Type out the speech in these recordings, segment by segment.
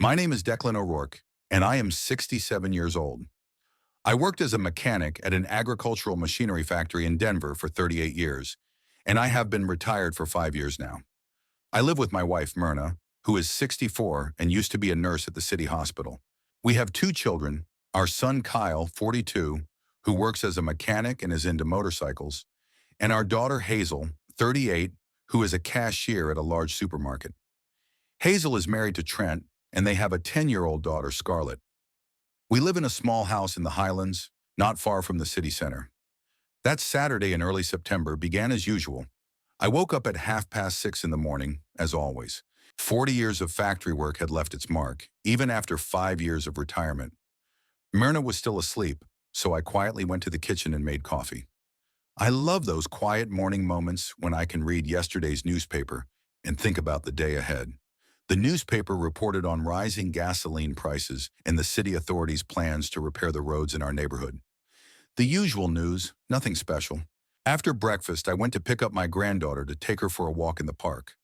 My name is Declan O'Rourke, and I am 67 years old. I worked as a mechanic at an agricultural machinery factory in Denver for 38 years, and I have been retired for 5 years now. I live with my wife, Myrna, who is 64 and used to be a nurse at the city hospital. We have two children, our son Kyle, 42, who works as a mechanic and is into motorcycles, and our daughter Hazel, 38, who is a cashier at a large supermarket. Hazel is married to Trent, and they have a 10-year-old daughter, Scarlett. We live in a small house in the Highlands, not far from the city center. That Saturday in early September began as usual. I woke up at 6:30 in the morning, as always. 40 years of factory work had left its mark, even after 5 years of retirement. Myrna was still asleep, so I quietly went to the kitchen and made coffee. I love those quiet morning moments when I can read yesterday's newspaper and think about the day ahead. The newspaper reported on rising gasoline prices and the city authorities' plans to repair the roads in our neighborhood. The usual news, nothing special. After breakfast, I went to pick up my granddaughter to take her for a walk in the park.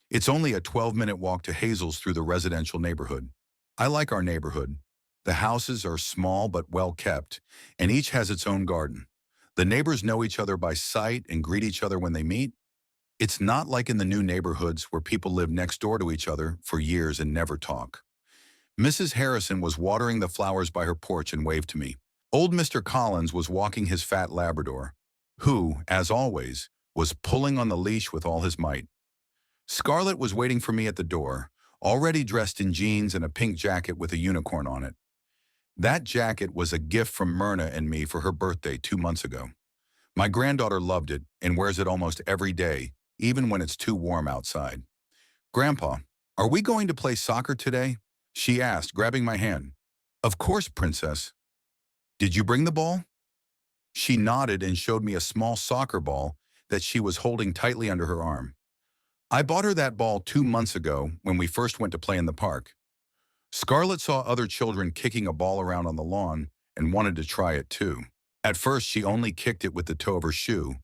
It's only a 12-minute walk to Hazel's through the residential neighborhood. I like our neighborhood. The houses are small but well kept, and each has its own garden. The neighbors know each other by sight and greet each other when they meet. It's not like in the new neighborhoods where people live next door to each other for years and never talk. Mrs. Harrison was watering the flowers by her porch and waved to me. Old Mr. Collins was walking his fat Labrador, who, as always, was pulling on the leash with all his might. Scarlett was waiting for me at the door, already dressed in jeans and a pink jacket with a unicorn on it. That jacket was a gift from Myrna and me for her birthday 2 months ago. My granddaughter loved it and wears it almost every day, even when it's too warm outside. "Grandpa, are we going to play soccer today?" she asked, grabbing my hand. "Of course, Princess. Did you bring the ball?" She nodded and showed me a small soccer ball that she was holding tightly under her arm. "I bought her that ball 2 months ago when we first went to play in the park." Scarlett saw other children kicking a ball around on the lawn and wanted to try it too. At first, she only kicked it with the toe of her shoe,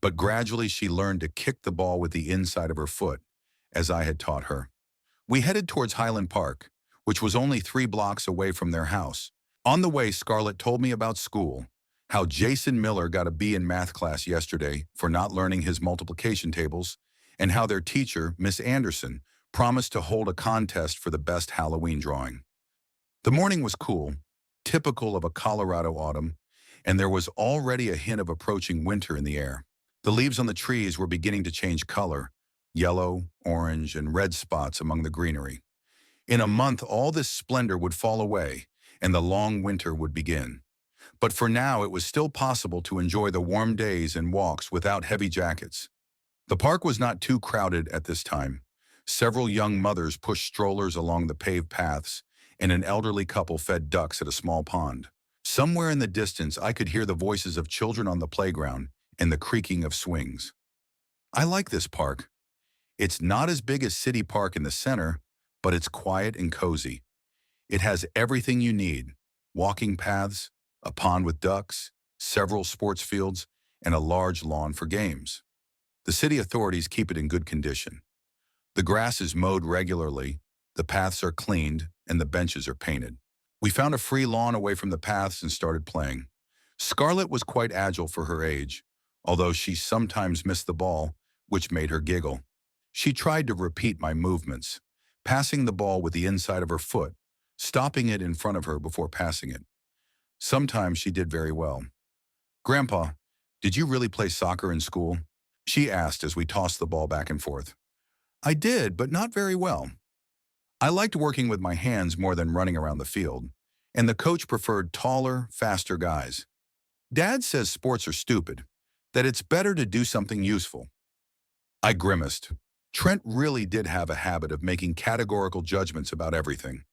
but gradually she learned to kick the ball with the inside of her foot, as I had taught her. We headed towards Highland Park, which was only 3 blocks away from their house. On the way, Scarlett told me about school, how Jason Miller got a B in math class yesterday for not learning his multiplication tables, and how their teacher, Miss Anderson, promised to hold a contest for the best Halloween drawing. The morning was cool, typical of a Colorado autumn, and there was already a hint of approaching winter in the air. The leaves on the trees were beginning to change color, yellow, orange, and red spots among the greenery. In a month, all this splendor would fall away, and the long winter would begin. But for now, it was still possible to enjoy the warm days and walks without heavy jackets. The park was not too crowded at this time. Several young mothers pushed strollers along the paved paths, and an elderly couple fed ducks at a small pond. Somewhere in the distance, I could hear the voices of children on the playground and the creaking of swings. I like this park. It's not as big as City Park in the center, but it's quiet and cozy. It has everything you need: walking paths, a pond with ducks, several sports fields, and a large lawn for games. The city authorities keep it in good condition. The grass is mowed regularly, the paths are cleaned, and the benches are painted. We found a free lawn away from the paths and started playing. Scarlett was quite agile for her age, although she sometimes missed the ball, which made her giggle. She tried to repeat my movements, passing the ball with the inside of her foot, stopping it in front of her before passing it. Sometimes she did very well. "Grandpa, did you really play soccer in school?" she asked as we tossed the ball back and forth. "I did, but not very well. I liked working with my hands more than running around the field, and the coach preferred taller, faster guys. Dad says sports are stupid, that it's better to do something useful." I grimaced. Trent really did have a habit of making categorical judgments about everything.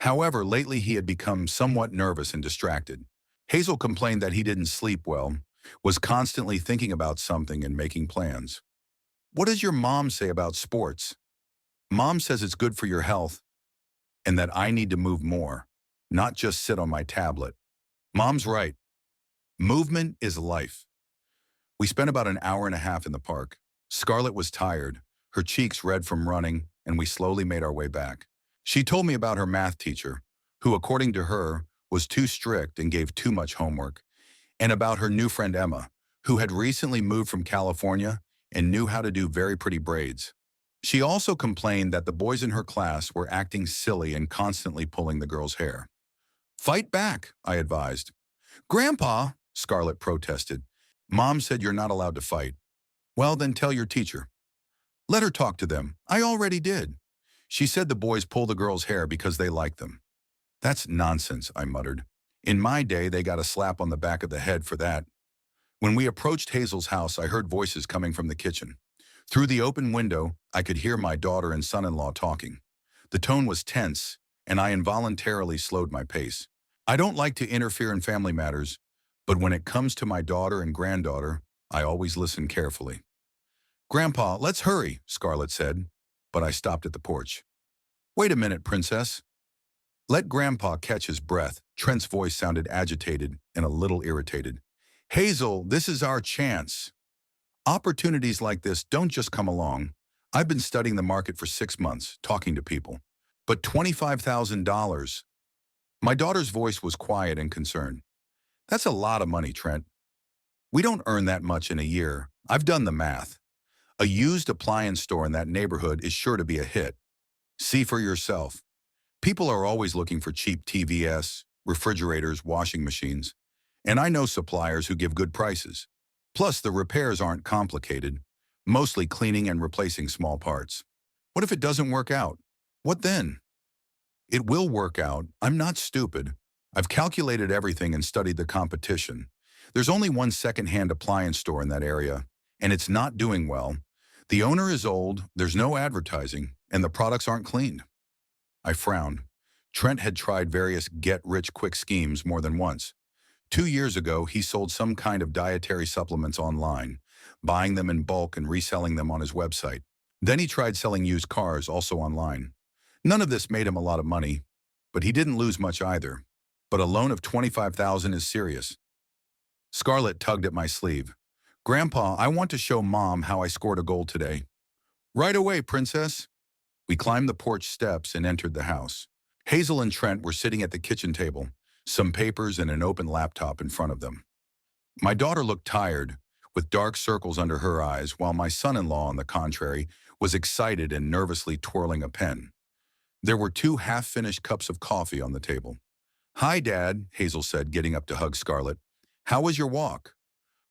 However, lately he had become somewhat nervous and distracted. Hazel complained that he didn't sleep well, was constantly thinking about something and making plans. "What does your mom say about sports?" "Mom says it's good for your health and that I need to move more, not just sit on my tablet." Mom's right. Movement is life. We spent about an hour and a half in the park. Scarlett was tired, her cheeks red from running, and we slowly made our way back. She told me about her math teacher, who, according to her, was too strict and gave too much homework, and about her new friend Emma, who had recently moved from California and knew how to do very pretty braids. She also complained that the boys in her class were acting silly and constantly pulling the girl's hair. Fight back, I advised. Grandpa, Scarlett protested. Mom said you're not allowed to fight. Well, then tell your teacher. Let her talk to them. I already did. She said the boys pull the girl's hair because they like them. That's nonsense, I muttered. In my day, they got a slap on the back of the head for that. When we approached Hazel's house, I heard voices coming from the kitchen. Through the open window, I could hear my daughter and son-in-law talking. The tone was tense, and I involuntarily slowed my pace. I don't like to interfere in family matters, but when it comes to my daughter and granddaughter, I always listen carefully. Grandpa, let's hurry, Scarlett said, but I stopped at the porch. Wait a minute, Princess. Let Grandpa catch his breath. Trent's voice sounded agitated and a little irritated. Hazel, this is our chance. Opportunities like this don't just come along. I've been studying the market for 6 months, talking to people. But $25,000. My daughter's voice was quiet and concerned. That's a lot of money, Trent. We don't earn that much in a year. I've done the math. A used appliance store in that neighborhood is sure to be a hit. See for yourself. People are always looking for cheap TVS, refrigerators, washing machines. And I know suppliers who give good prices. Plus, the repairs aren't complicated, mostly cleaning and replacing small parts. What if it doesn't work out? What then? It will work out. I'm not stupid. I've calculated everything and studied the competition. There's only one second-hand appliance store in that area, and it's not doing well. The owner is old, there's no advertising, and the products aren't cleaned. I frowned. Trent had tried various get-rich-quick schemes more than once. 2 years ago, he sold some kind of dietary supplements online, buying them in bulk and reselling them on his website. Then he tried selling used cars also online. None of this made him a lot of money, but he didn't lose much either. But a loan of $25,000 is serious. Scarlett tugged at my sleeve. Grandpa, I want to show Mom how I scored a goal today. Right away, Princess. We climbed the porch steps and entered the house. Hazel and Trent were sitting at the kitchen table, some papers and an open laptop in front of them. My daughter looked tired, with dark circles under her eyes, while my son-in-law, on the contrary, was excited and nervously twirling a pen. There were 2 half-finished cups of coffee on the table. Hi, Dad, Hazel said, getting up to hug Scarlett. How was your walk?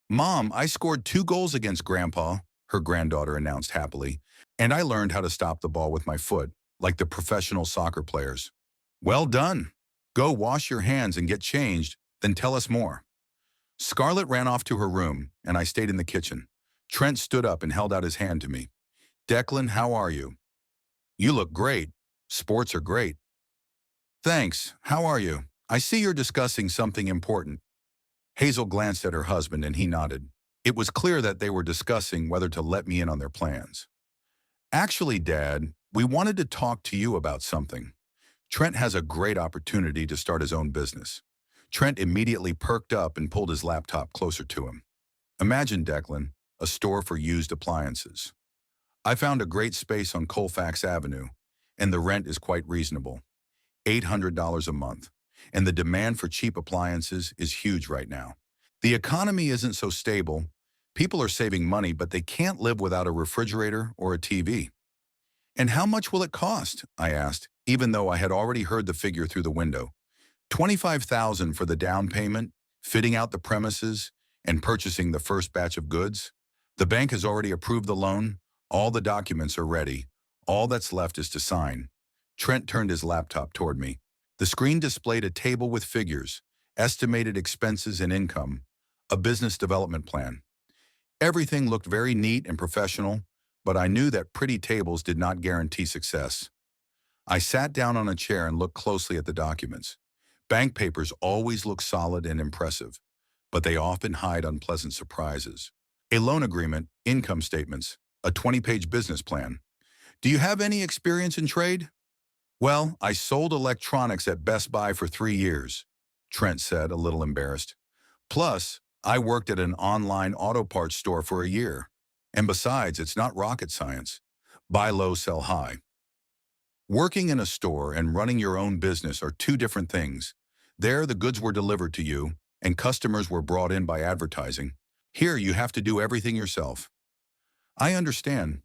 Mom, I scored 2 goals against Grandpa, her granddaughter announced happily, and I learned how to stop the ball with my foot, like the professional soccer players. Well done. Go wash your hands and get changed, then tell us more. Scarlett ran off to her room, and I stayed in the kitchen. Trent stood up and held out his hand to me. Declan, how are you? You look great. Sports are great. Thanks. How are you? I see you're discussing something important. Hazel glanced at her husband and he nodded. It was clear that they were discussing whether to let me in on their plans. Actually, Dad, we wanted to talk to you about something. Trent has a great opportunity to start his own business. Trent immediately perked up and pulled his laptop closer to him. Imagine, Declan, a store for used appliances. I found a great space on Colfax Avenue, and the rent is quite reasonable. $800 a month. And the demand for cheap appliances is huge right now. The economy isn't so stable. People are saving money, but they can't live without a refrigerator or a TV. And how much will it cost? I asked, even though I had already heard the figure through the window. $25,000 for the down payment, fitting out the premises, and purchasing the first batch of goods. The bank has already approved the loan. All the documents are ready. All that's left is to sign. Trent turned his laptop toward me. The screen displayed a table with figures, estimated expenses and income, a business development plan. Everything looked very neat and professional, but I knew that pretty tables did not guarantee success. I sat down on a chair and looked closely at the documents. Bank papers always look solid and impressive, but they often hide unpleasant surprises. A loan agreement, income statements, a 20-page business plan. Do you have any experience in trade? Well, I sold electronics at Best Buy for 3 years, Trent said, a little embarrassed. Plus, I worked at an online auto parts store for a year. And besides, it's not rocket science. Buy low, sell high. Working in a store and running your own business are two different things. There, the goods were delivered to you, and customers were brought in by advertising. Here, you have to do everything yourself. I understand,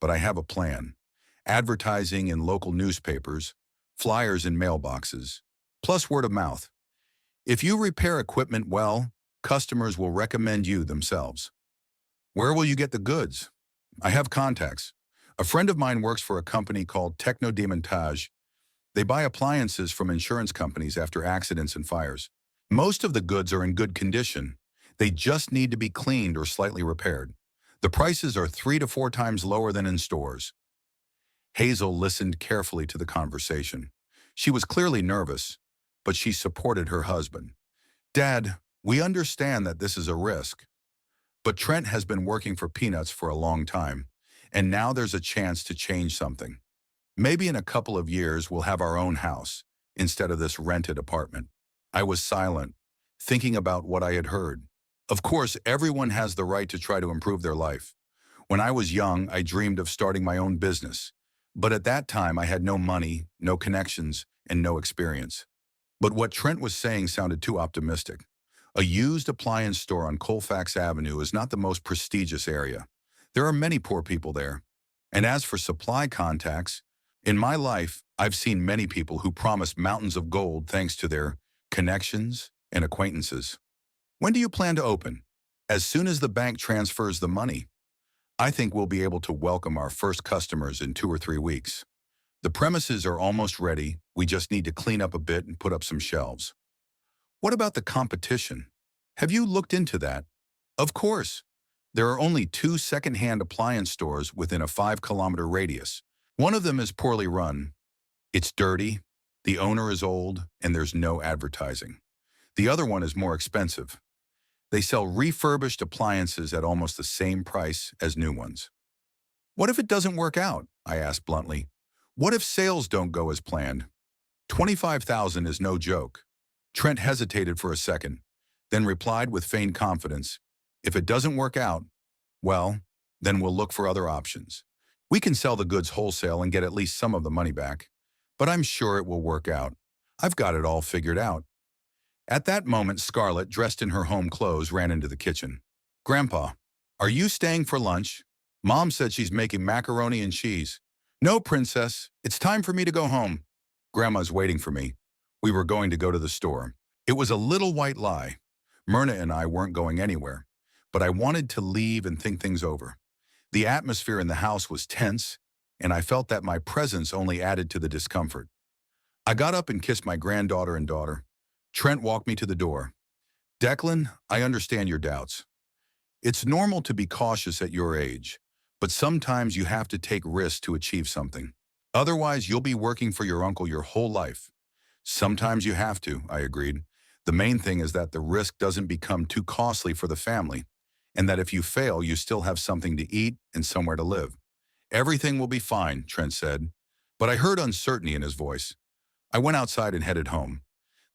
but I have a plan. Advertising in local newspapers, flyers in mailboxes, plus word of mouth. If you repair equipment well, customers will recommend you themselves. Where will you get the goods? I have contacts. A friend of mine works for a company called Techno Demontage. They buy appliances from insurance companies after accidents and fires. Most of the goods are in good condition. They just need to be cleaned or slightly repaired. The prices are 3 to 4 times lower than in stores. Hazel listened carefully to the conversation. She was clearly nervous, but she supported her husband. Dad, we understand that this is a risk, but Trent has been working for peanuts for a long time, and now there's a chance to change something. Maybe in a couple of years we'll have our own house instead of this rented apartment. I was silent, thinking about what I had heard. Of course, everyone has the right to try to improve their life. When I was young, I dreamed of starting my own business. But at that time, I had no money, no connections, and no experience. But what Trent was saying sounded too optimistic. A used appliance store on Colfax Avenue is not the most prestigious area. There are many poor people there. And as for supply contacts, in my life, I've seen many people who promised mountains of gold thanks to their connections and acquaintances. When do you plan to open? As soon as the bank transfers the money. I think we'll be able to welcome our first customers in 2 or 3 weeks. The premises are almost ready. We just need to clean up a bit and put up some shelves. What about the competition? Have you looked into that? Of course. There are only 2 second-hand appliance stores within a 5-kilometer radius. One of them is poorly run. It's dirty, the owner is old, and there's no advertising. The other one is more expensive. They sell refurbished appliances at almost the same price as new ones. What if it doesn't work out? I asked bluntly. What if sales don't go as planned? 25,000 is no joke. Trent hesitated for a second, then replied with feigned confidence. If it doesn't work out, well, then we'll look for other options. We can sell the goods wholesale and get at least some of the money back. But I'm sure it will work out. I've got it all figured out. At that moment, Scarlett, dressed in her home clothes, ran into the kitchen. Grandpa, are you staying for lunch? Mom said she's making macaroni and cheese. No, Princess. It's time for me to go home. Grandma's waiting for me. We were going to go to the store. It was a little white lie. Myrna and I weren't going anywhere, but I wanted to leave and think things over. The atmosphere in the house was tense, and I felt that my presence only added to the discomfort. I got up and kissed my granddaughter and daughter. Trent walked me to the door. Declan, I understand your doubts. It's normal to be cautious at your age, but sometimes you have to take risks to achieve something. Otherwise, you'll be working for your uncle your whole life. Sometimes you have to, I agreed. The main thing is that the risk doesn't become too costly for the family, and that if you fail, you still have something to eat and somewhere to live. Everything will be fine, Trent said, but I heard uncertainty in his voice. I went outside and headed home.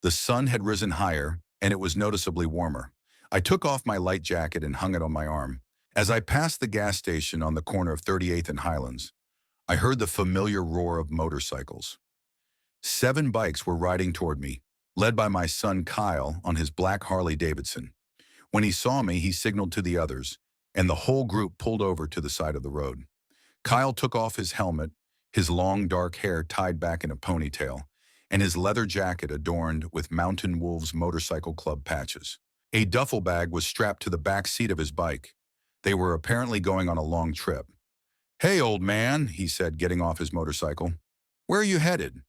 The sun had risen higher, and it was noticeably warmer. I took off my light jacket and hung it on my arm. As I passed the gas station on the corner of 38th and Highlands, I heard the familiar roar of motorcycles. 7 bikes were riding toward me, led by my son Kyle on his black Harley-Davidson. When he saw me, he signaled to the others, and the whole group pulled over to the side of the road. Kyle took off his helmet, his long dark hair tied back in a ponytail, and his leather jacket adorned with Mountain Wolves Motorcycle Club patches. A duffel bag was strapped to the back seat of his bike. They were apparently going on a long trip. Hey, old man, he said, getting off his motorcycle. Where are you headed?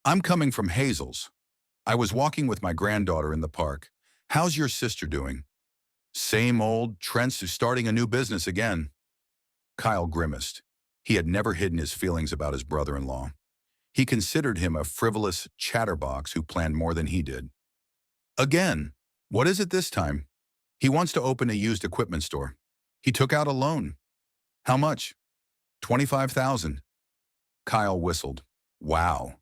I'm coming from Hazel's. I was walking with my granddaughter in the park. How's your sister doing? Same old, Trent's starting a new business again. Kyle grimaced. He had never hidden his feelings about his brother-in-law. He considered him a frivolous chatterbox who planned more than he did. Again, what is it this time? He wants to open a used equipment store. He took out a loan. How much? 25,000. Kyle whistled. Wow.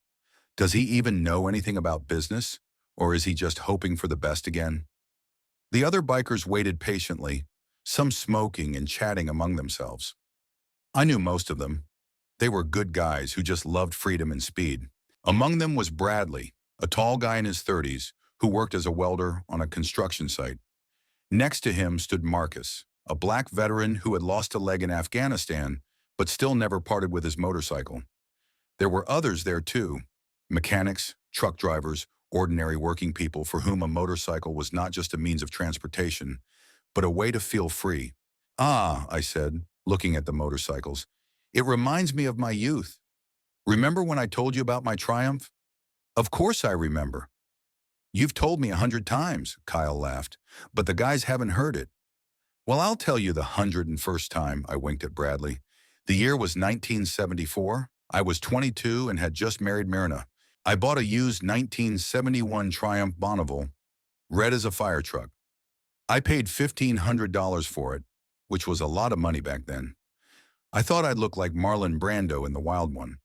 Does he even know anything about business, or is he just hoping for the best again? The other bikers waited patiently, some smoking and chatting among themselves. I knew most of them. They were good guys who just loved freedom and speed. Among them was Bradley, a tall guy in his 30s who worked as a welder on a construction site. Next to him stood Marcus, a black veteran who had lost a leg in Afghanistan but still never parted with his motorcycle. There were others there too, mechanics, truck drivers, ordinary working people for whom a motorcycle was not just a means of transportation, but a way to feel free. Ah, I said, looking at the motorcycles, it reminds me of my youth. Remember when I told you about my Triumph? Of course I remember. You've told me 100 times, Kyle laughed, but the guys haven't heard it. Well, I'll tell you the 101st time, I winked at Bradley. The year was 1974. I was 22 and had just married Myrna. I bought a used 1971 Triumph Bonneville, red as a fire truck. I paid $1,500 for it, which was a lot of money back then. I thought I'd look like Marlon Brando in The Wild One.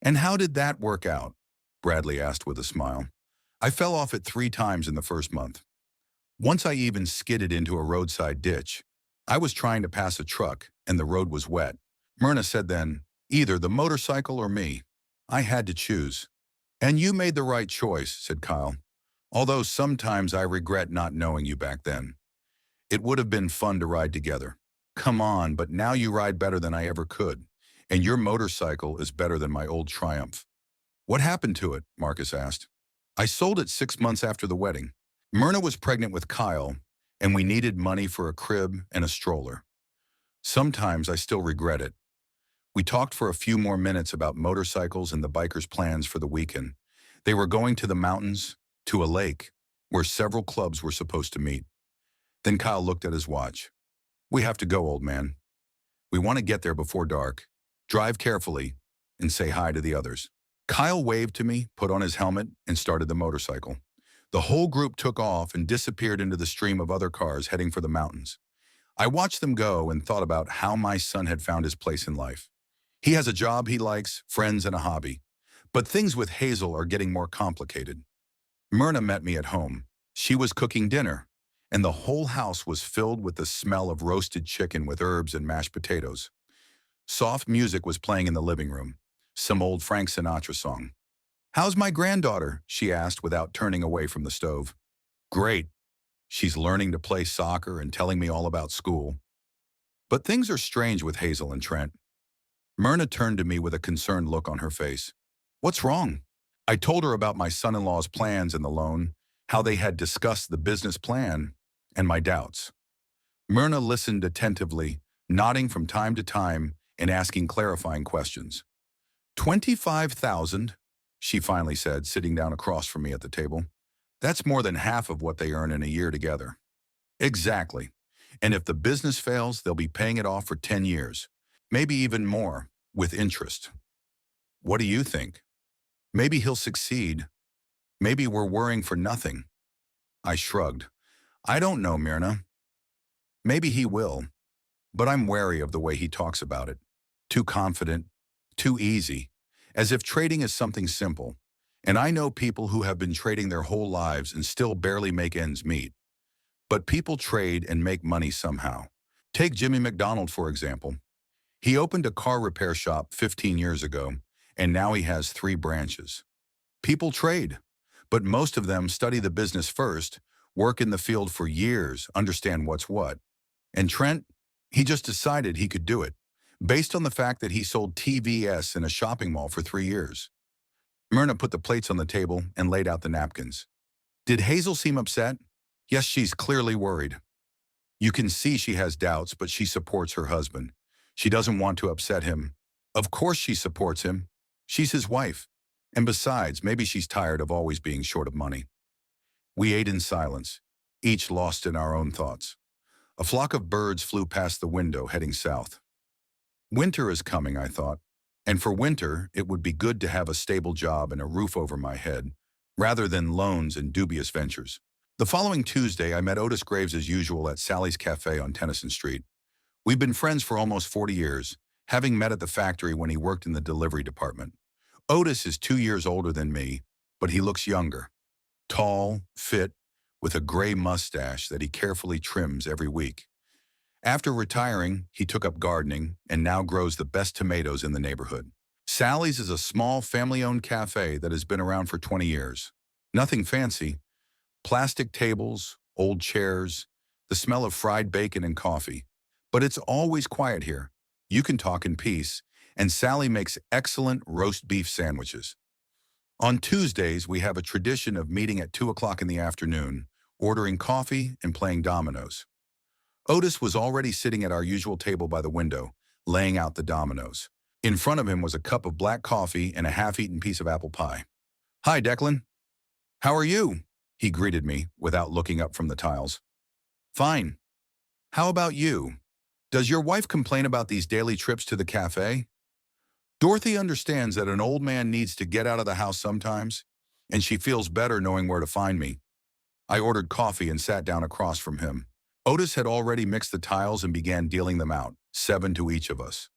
And how did that work out? Bradley asked with a smile. I fell off it 3 times in the first month. Once I even skidded into a roadside ditch. I was trying to pass a truck, and the road was wet. Myrna said then, either the motorcycle or me. I had to choose. And you made the right choice, said Kyle. Although sometimes I regret not knowing you back then. It would have been fun to ride together. Come on, but now you ride better than I ever could. And your motorcycle is better than my old Triumph. What happened to it? Marcus asked. I sold it 6 months after the wedding. Myrna was pregnant with Kyle, and we needed money for a crib and a stroller. Sometimes I still regret it. We talked for a few more minutes about motorcycles and the bikers' plans for the weekend. They were going to the mountains, to a lake, where several clubs were supposed to meet. Then Kyle looked at his watch. We have to go, old man. We want to get there before dark, drive carefully, and say hi to the others. Kyle waved to me, put on his helmet, and started the motorcycle. The whole group took off and disappeared into the stream of other cars heading for the mountains. I watched them go and thought about how my son had found his place in life. He has a job he likes, friends, and a hobby. But things with Hazel are getting more complicated. Myrna met me at home. She was cooking dinner, and the whole house was filled with the smell of roasted chicken with herbs and mashed potatoes. Soft music was playing in the living room, some old Frank Sinatra song. How's my granddaughter? She asked without turning away from the stove. Great. She's learning to play soccer and telling me all about school. But things are strange with Hazel and Trent. Myrna turned to me with a concerned look on her face. What's wrong? I told her about my son-in-law's plans and the loan, how they had discussed the business plan, and my doubts. Myrna listened attentively, nodding from time to time and asking clarifying questions. 25,000, she finally said, sitting down across from me at the table. That's more than half of what they earn in a year together. Exactly. And if the business fails, they'll be paying it off for 10 years, maybe even more, with interest. What do you think? Maybe he'll succeed. Maybe we're worrying for nothing. I shrugged. I don't know, Myrna. Maybe he will, but I'm wary of the way he talks about it. Too confident, too easy, as if trading is something simple. And I know people who have been trading their whole lives and still barely make ends meet. But people trade and make money somehow. Take Jimmy McDonald, for example. He opened a car repair shop 15 years ago, and now he has 3 branches. People trade, but most of them study the business first, work in the field for years, understand what's what. And Trent, he just decided he could do it, based on the fact that he sold TVS in a shopping mall for 3 years. Myrna put the plates on the table and laid out the napkins. Did Hazel seem upset? Yes, she's clearly worried. You can see she has doubts, but she supports her husband. She doesn't want to upset him. Of course she supports him. She's his wife. And besides, maybe she's tired of always being short of money. We ate in silence, each lost in our own thoughts. A flock of birds flew past the window, heading south. Winter is coming, I thought. And for winter, it would be good to have a stable job and a roof over my head, rather than loans and dubious ventures. The following Tuesday, I met Otis Graves as usual at Sally's Cafe on Tennyson Street. We've been friends for almost 40 years, having met at the factory when he worked in the delivery department. Otis is 2 years older than me, but he looks younger. Tall, fit, with a gray mustache that he carefully trims every week. After retiring, he took up gardening and now grows the best tomatoes in the neighborhood. Sally's is a small family-owned cafe that has been around for 20 years. Nothing fancy, plastic tables, old chairs, the smell of fried bacon and coffee. But it's always quiet here. You can talk in peace, and Sally makes excellent roast beef sandwiches. On Tuesdays, we have a tradition of meeting at 2 o'clock in the afternoon, ordering coffee and playing dominoes. Otis was already sitting at our usual table by the window, laying out the dominoes. In front of him was a cup of black coffee and a half-eaten piece of apple pie. "Hi, Declan. How are you?" he greeted me without looking up from the tiles. "Fine. How about you? Does your wife complain about these daily trips to the cafe?" Dorothy understands that an old man needs to get out of the house sometimes, and she feels better knowing where to find me. I ordered coffee and sat down across from him. Otis had already mixed the tiles and began dealing them out, 7 to each of us.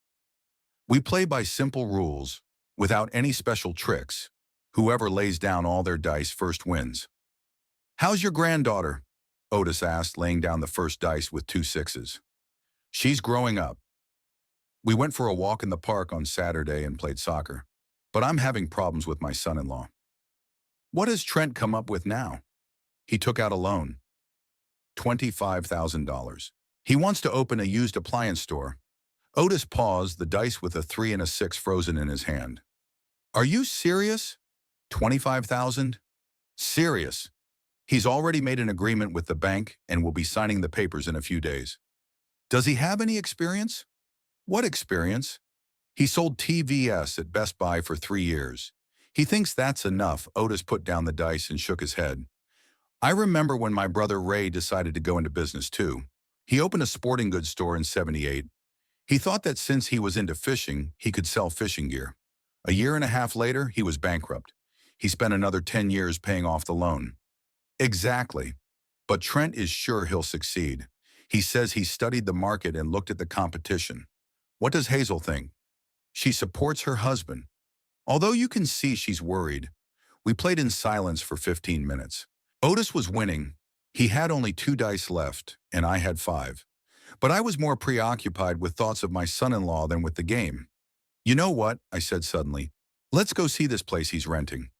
We play by simple rules, without any special tricks. Whoever lays down all their dice first wins. "How's your granddaughter?" Otis asked, laying down the first dice with 2 sixes. "She's growing up. We went for a walk in the park on Saturday and played soccer, but I'm having problems with my son-in-law." "What has Trent come up with now?" "He took out a loan. $25,000. He wants to open a used appliance store." Otis paused, the dice with a 3 and a 6 frozen in his hand. "Are you serious? 25,000? Serious. He's already made an agreement with the bank and will be signing the papers in a few days." "Does he have any experience?" "What experience?" "He sold TVS at Best Buy for 3 years. He thinks that's enough." Otis put down the dice and shook his head. "I remember when my brother Ray decided to go into business too. He opened a sporting goods store in '78. He thought that since he was into fishing, he could sell fishing gear. A year and a half later, he was bankrupt. He spent another 10 years paying off the loan." "Exactly. But Trent is sure he'll succeed. He says he studied the market and looked at the competition." "What does Hazel think?" "She supports her husband. Although you can see she's worried." We played in silence for 15 minutes. Otis was winning. He had only 2 dice left, and I had 5. But I was more preoccupied with thoughts of my son-in-law than with the game. "You know what?" I said suddenly. "Let's go see this place he's renting.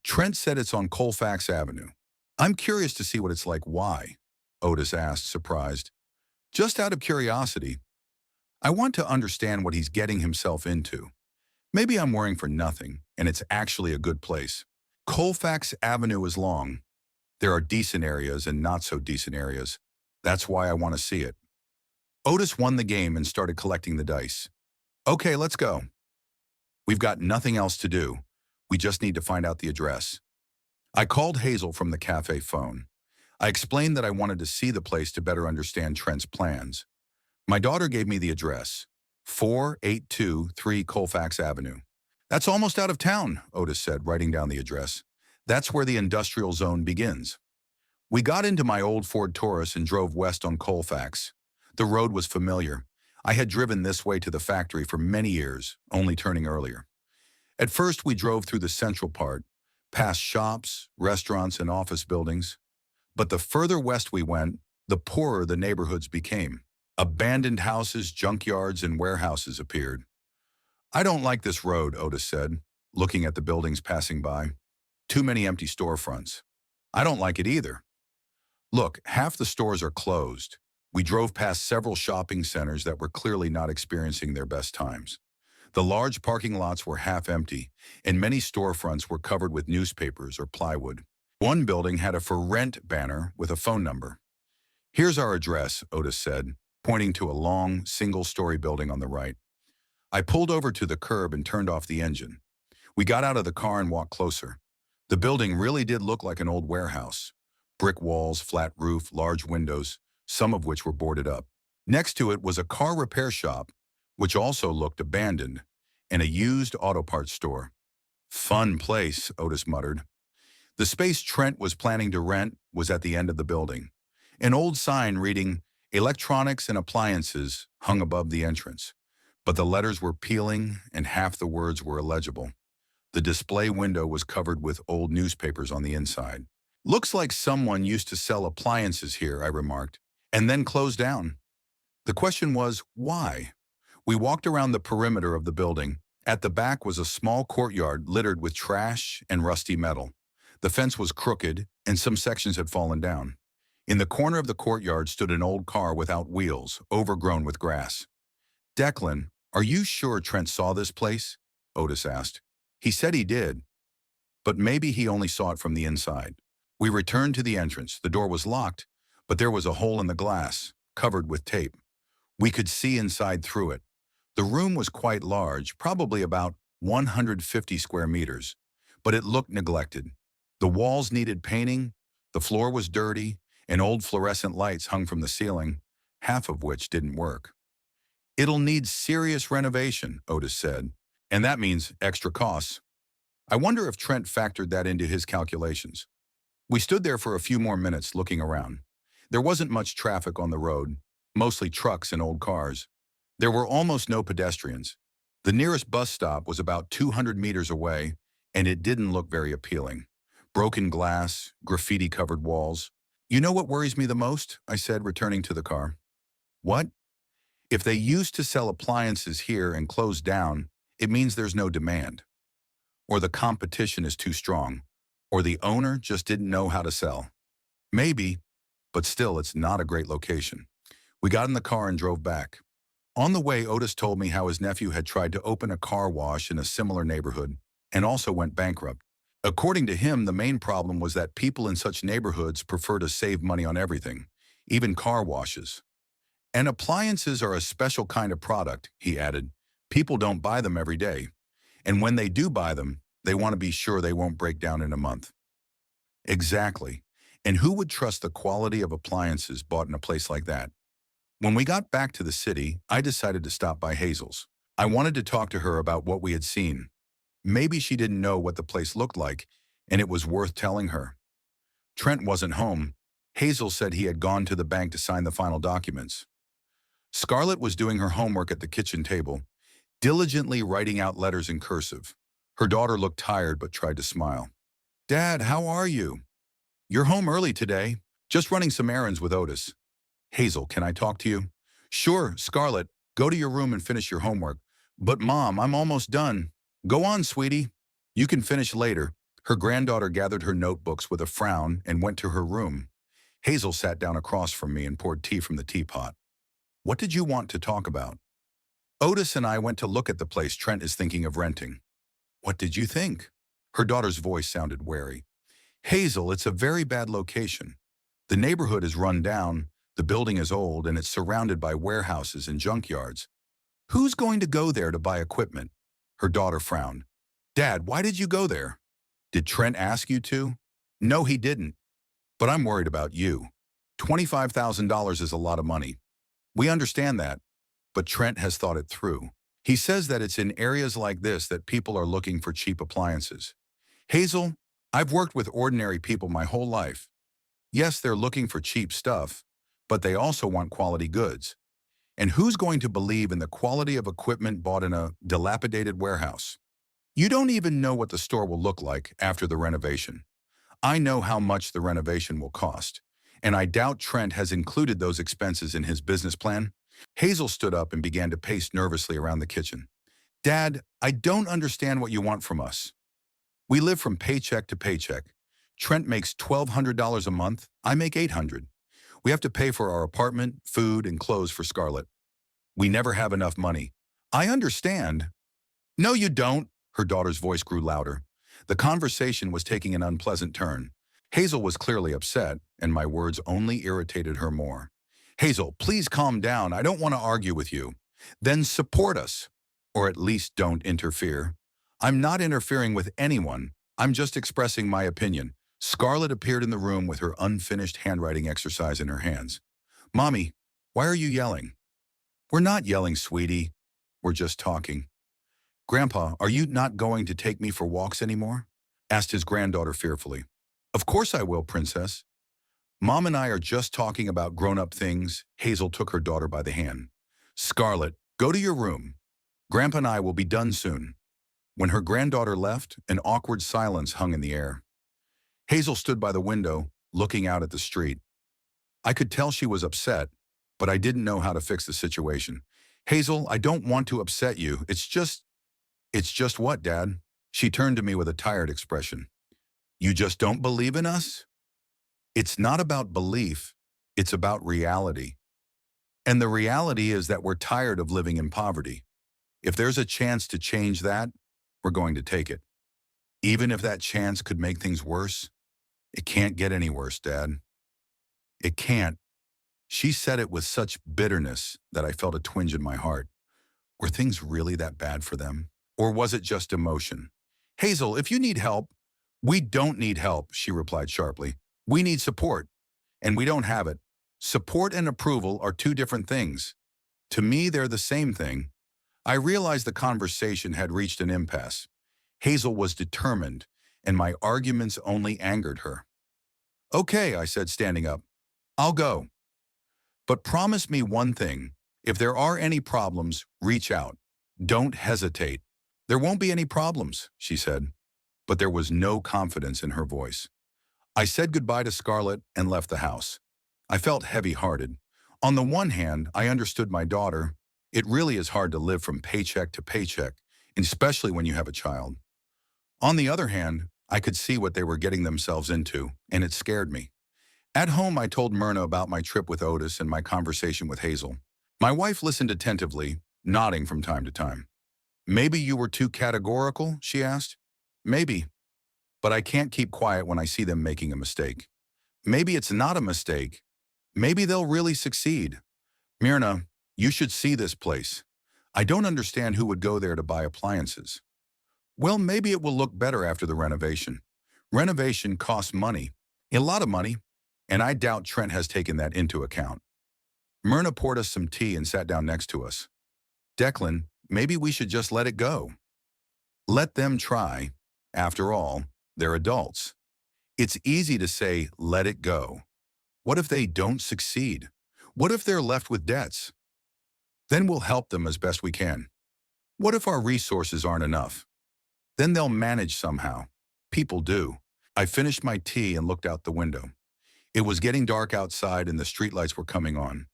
Trent said it's on Colfax Avenue." "I'm curious to see what it's like." "Why?" Otis asked, surprised. "Just out of curiosity. I want to understand what he's getting himself into. Maybe I'm worrying for nothing, and it's actually a good place. Colfax Avenue is long. There are decent areas and not-so-decent areas. That's why I want to see it." Otis won the game and started collecting the dice. "Okay, let's go. We've got nothing else to do. We just need to find out the address." I called Hazel from the cafe phone. I explained that I wanted to see the place to better understand Trent's plans. My daughter gave me the address, 4823 Colfax Avenue. "That's almost out of town," Otis said, writing down the address. "That's where the industrial zone begins." We got into my old Ford Taurus and drove west on Colfax. The road was familiar. I had driven this way to the factory for many years, only turning earlier. At first, we drove through the central part, past shops, restaurants, and office buildings. But the further west we went, the poorer the neighborhoods became. Abandoned houses, junkyards, and warehouses appeared. "I don't like this road," Otis said, looking at the buildings passing by. "Too many empty storefronts." "I don't like it either. Look, half the stores are closed." We drove past several shopping centers that were clearly not experiencing their best times. The large parking lots were half empty, and many storefronts were covered with newspapers or plywood. One building had a "For Rent" banner with a phone number. "Here's our address," Otis said, pointing to a long, single-story building on the right. I pulled over to the curb and turned off the engine. We got out of the car and walked closer. The building really did look like an old warehouse. Brick walls, flat roof, large windows, some of which were boarded up. Next to it was a car repair shop, which also looked abandoned, and a used auto parts store. "Fun place," Otis muttered. The space Trent was planning to rent was at the end of the building. An old sign reading "Electronics and Appliances" hung above the entrance, but the letters were peeling and half the words were illegible. The display window was covered with old newspapers on the inside. "Looks like someone used to sell appliances here," I remarked, "and then closed down." The question was, why? We walked around the perimeter of the building. At the back was a small courtyard littered with trash and rusty metal. The fence was crooked, and some sections had fallen down. In the corner of the courtyard stood an old car without wheels, overgrown with grass. Declan, are you sure Trent saw this place? Otis asked. He said he did, but maybe he only saw it from the inside. We returned to the entrance. The door was locked, but there was a hole in the glass, covered with tape. We could see inside through it. The room was quite large, probably about 150 square meters, but it looked neglected. The walls needed painting, the floor was dirty, and old fluorescent lights hung from the ceiling, half of which didn't work. It'll need serious renovation, Otis said, and that means extra costs. I wonder if Trent factored that into his calculations. We stood there for a few more minutes looking around. There wasn't much traffic on the road, mostly trucks and old cars. There were almost no pedestrians. The nearest bus stop was about 200 meters away, and it didn't look very appealing. Broken glass, graffiti-covered walls. You know what worries me the most? I said, returning to the car. What? If they used to sell appliances here and closed down, it means there's no demand. Or the competition is too strong. Or the owner just didn't know how to sell. Maybe, but still it's not a great location. We got in the car and drove back. On the way, Otis told me how his nephew had tried to open a car wash in a similar neighborhood and also went bankrupt. According to him, the main problem was that people in such neighborhoods prefer to save money on everything, even car washes. And appliances are a special kind of product, he added. People don't buy them every day. And when they do buy them, they want to be sure they won't break down in a month. Exactly. And who would trust the quality of appliances bought in a place like that? When we got back to the city, I decided to stop by Hazel's. I wanted to talk to her about what we had seen. Maybe she didn't know what the place looked like, and it was worth telling her. Trent wasn't home. Hazel said he had gone to the bank to sign the final documents. Scarlett was doing her homework at the kitchen table, diligently writing out letters in cursive. Her daughter looked tired but tried to smile. "Dad, how are you?" "You're home early today. Just running some errands with Otis." "Hazel, can I talk to you?" "Sure, Scarlett, go to your room and finish your homework." "But Mom, I'm almost done." "Go on, sweetie. You can finish later." Her granddaughter gathered her notebooks with a frown and went to her room. Hazel sat down across from me and poured tea from the teapot. "What did you want to talk about?" "Otis and I went to look at the place Trent is thinking of renting." "What did you think?" Her daughter's voice sounded wary. "Hazel, it's a very bad location. The neighborhood is run down, the building is old, and it's surrounded by warehouses and junkyards. Who's going to go there to buy equipment?" Her daughter frowned. "Dad, why did you go there?" "Did Trent ask you to?" "No, he didn't. But I'm worried about you. $25,000 is a lot of money. We understand that, but Trent has thought it through. He says that it's in areas like this that people are looking for cheap appliances. Hazel, I've worked with ordinary people my whole life. Yes, they're looking for cheap stuff, but they also want quality goods. And who's going to believe in the quality of equipment bought in a dilapidated warehouse? You don't even know what the store will look like after the renovation. I know how much the renovation will cost, and I doubt Trent has included those expenses in his business plan." Hazel stood up and began to pace nervously around the kitchen. "Dad, I don't understand what you want from us. We live from paycheck to paycheck. Trent makes $1,200 a month. I make $800. We have to pay for our apartment, food, and clothes for Scarlett. We never have enough money." "I understand." "No, you don't." Her daughter's voice grew louder. The conversation was taking an unpleasant turn. Hazel was clearly upset, and my words only irritated her more. "Hazel, please calm down. I don't want to argue with you." "Then support us. Or at least don't interfere." "I'm not interfering with anyone. I'm just expressing my opinion." Scarlett appeared in the room with her unfinished handwriting exercise in her hands. "Mommy, why are you yelling?" "We're not yelling, sweetie. We're just talking." "Grandpa, are you not going to take me for walks anymore?" asked his granddaughter fearfully. "Of course I will, Princess." "Mom and I are just talking about grown-up things." Hazel took her daughter by the hand. "Scarlett, go to your room. Grandpa and I will be done soon." When her granddaughter left, an awkward silence hung in the air. Hazel stood by the window, looking out at the street. I could tell she was upset, but I didn't know how to fix the situation. Hazel, I don't want to upset you. It's just what, Dad? She turned to me with a tired expression. You just don't believe in us? It's not about belief. It's about reality. And the reality is that we're tired of living in poverty. If there's a chance to change that, we're going to take it. Even if that chance could make things worse, it can't get any worse, Dad. It can't. She said it with such bitterness that I felt a twinge in my heart. Were things really that bad for them? Or was it just emotion? Hazel, if you need help, we don't need help, she replied sharply. We need support, and we don't have it. Support and approval are two different things. To me, they're the same thing. I realized the conversation had reached an impasse. Hazel was determined, and my arguments only angered her. Okay, I said, standing up. I'll go. But promise me one thing. If there are any problems, reach out. Don't hesitate. There won't be any problems, she said, but there was no confidence in her voice. I said goodbye to Scarlett and left the house. I felt heavy-hearted. On the one hand, I understood my daughter. It really is hard to live from paycheck to paycheck, especially when you have a child. On the other hand, I could see what they were getting themselves into, and it scared me. At home, I told Myrna about my trip with Otis and my conversation with Hazel. My wife listened attentively, nodding from time to time. Maybe you were too categorical, she asked. Maybe, but I can't keep quiet when I see them making a mistake. Maybe it's not a mistake. Maybe they'll really succeed. Myrna, you should see this place. I don't understand who would go there to buy appliances. Well, maybe it will look better after the renovation. Renovation costs money, a lot of money, and I doubt Trent has taken that into account. Myrna poured us some tea and sat down next to us. Declan, maybe we should just let it go. Let them try. After all, they're adults. It's easy to say, let it go. What if they don't succeed? What if they're left with debts? Then we'll help them as best we can. What if our resources aren't enough? Then they'll manage somehow. People do. I finished my tea and looked out the window. It was getting dark outside and the streetlights were coming on.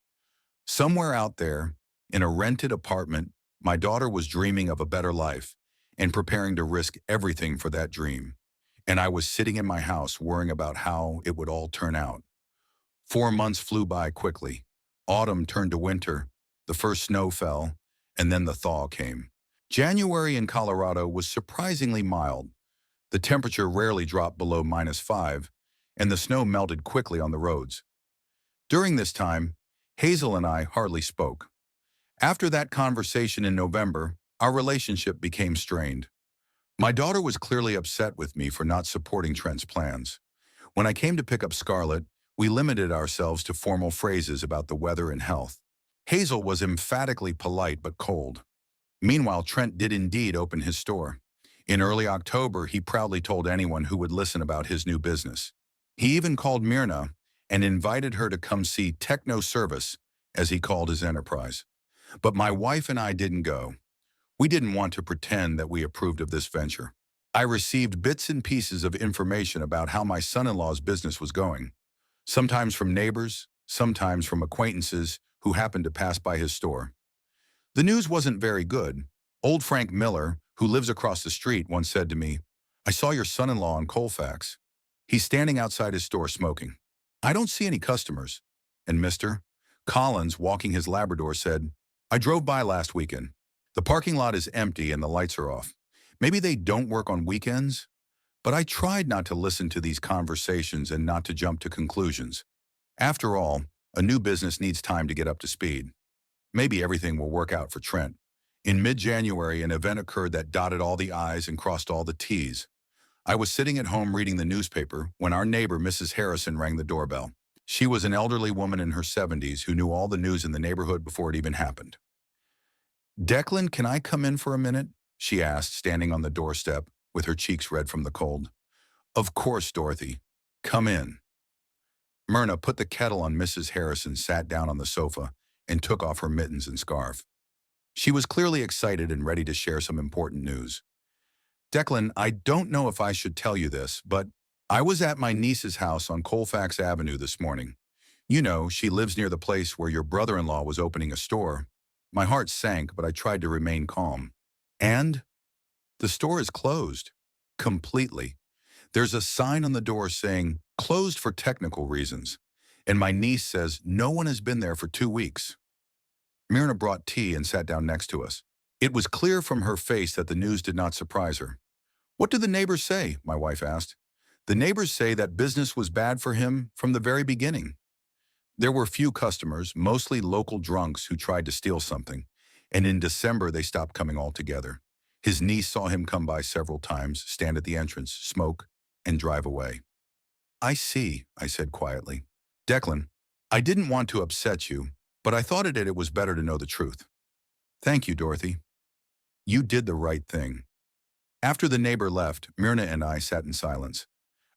Somewhere out there, in a rented apartment, my daughter was dreaming of a better life and preparing to risk everything for that dream. And I was sitting in my house worrying about how it would all turn out. 4 months flew by quickly. Autumn turned to winter, the first snow fell, and then the thaw came. January in Colorado was surprisingly mild. The temperature rarely dropped below -5, and the snow melted quickly on the roads. During this time, Hazel and I hardly spoke. After that conversation in November, our relationship became strained. My daughter was clearly upset with me for not supporting Trent's plans. When I came to pick up Scarlett, we limited ourselves to formal phrases about the weather and health. Hazel was emphatically polite but cold. Meanwhile, Trent did indeed open his store. In early October, he proudly told anyone who would listen about his new business. He even called Myrna and invited her to come see Techno Service, as he called his enterprise. But my wife and I didn't go. We didn't want to pretend that we approved of this venture. I received bits and pieces of information about how my son-in-law's business was going. Sometimes from neighbors, sometimes from acquaintances who happened to pass by his store. The news wasn't very good. Old Frank Miller, who lives across the street, once said to me, "I saw your son-in-law on Colfax. He's standing outside his store smoking. I don't see any customers." And Mr. Collins, walking his Labrador, said, "I drove by last weekend. The parking lot is empty and the lights are off. Maybe they don't work on weekends?" But I tried not to listen to these conversations and not to jump to conclusions. After all, a new business needs time to get up to speed. Maybe everything will work out for Trent. In mid-January, an event occurred that dotted all the I's and crossed all the T's. I was sitting at home reading the newspaper when our neighbor, Mrs. Harrison, rang the doorbell. She was an elderly woman in her 70s who knew all the news in the neighborhood before it even happened. "Declan, can I come in for a minute?" she asked, standing on the doorstep with her cheeks red from the cold. "Of course, Dorothy. Come in." Myrna put the kettle on. Mrs. Harrison sat down on the sofa and took off her mittens and scarf. She was clearly excited and ready to share some important news. "Declan, I don't know if I should tell you this, but I was at my niece's house on Colfax Avenue this morning. You know, she lives near the place where your brother-in-law was opening a store. My heart sank, but I tried to remain calm. And the store is closed. Completely. There's a sign on the door saying, closed for technical reasons. And my niece says no one has been there for 2 weeks. Myrna brought tea and sat down next to us. It was clear from her face that the news did not surprise her. What did the neighbors say? My wife asked. The neighbors say that business was bad for him from the very beginning. There were few customers, mostly local drunks who tried to steal something, and in December they stopped coming altogether. His niece saw him come by several times, stand at the entrance, smoke, and drive away. I see, I said quietly. Declan, I didn't want to upset you, but I thought it was better to know the truth. Thank you, Dorothy. You did the right thing. After the neighbor left, Myrna and I sat in silence.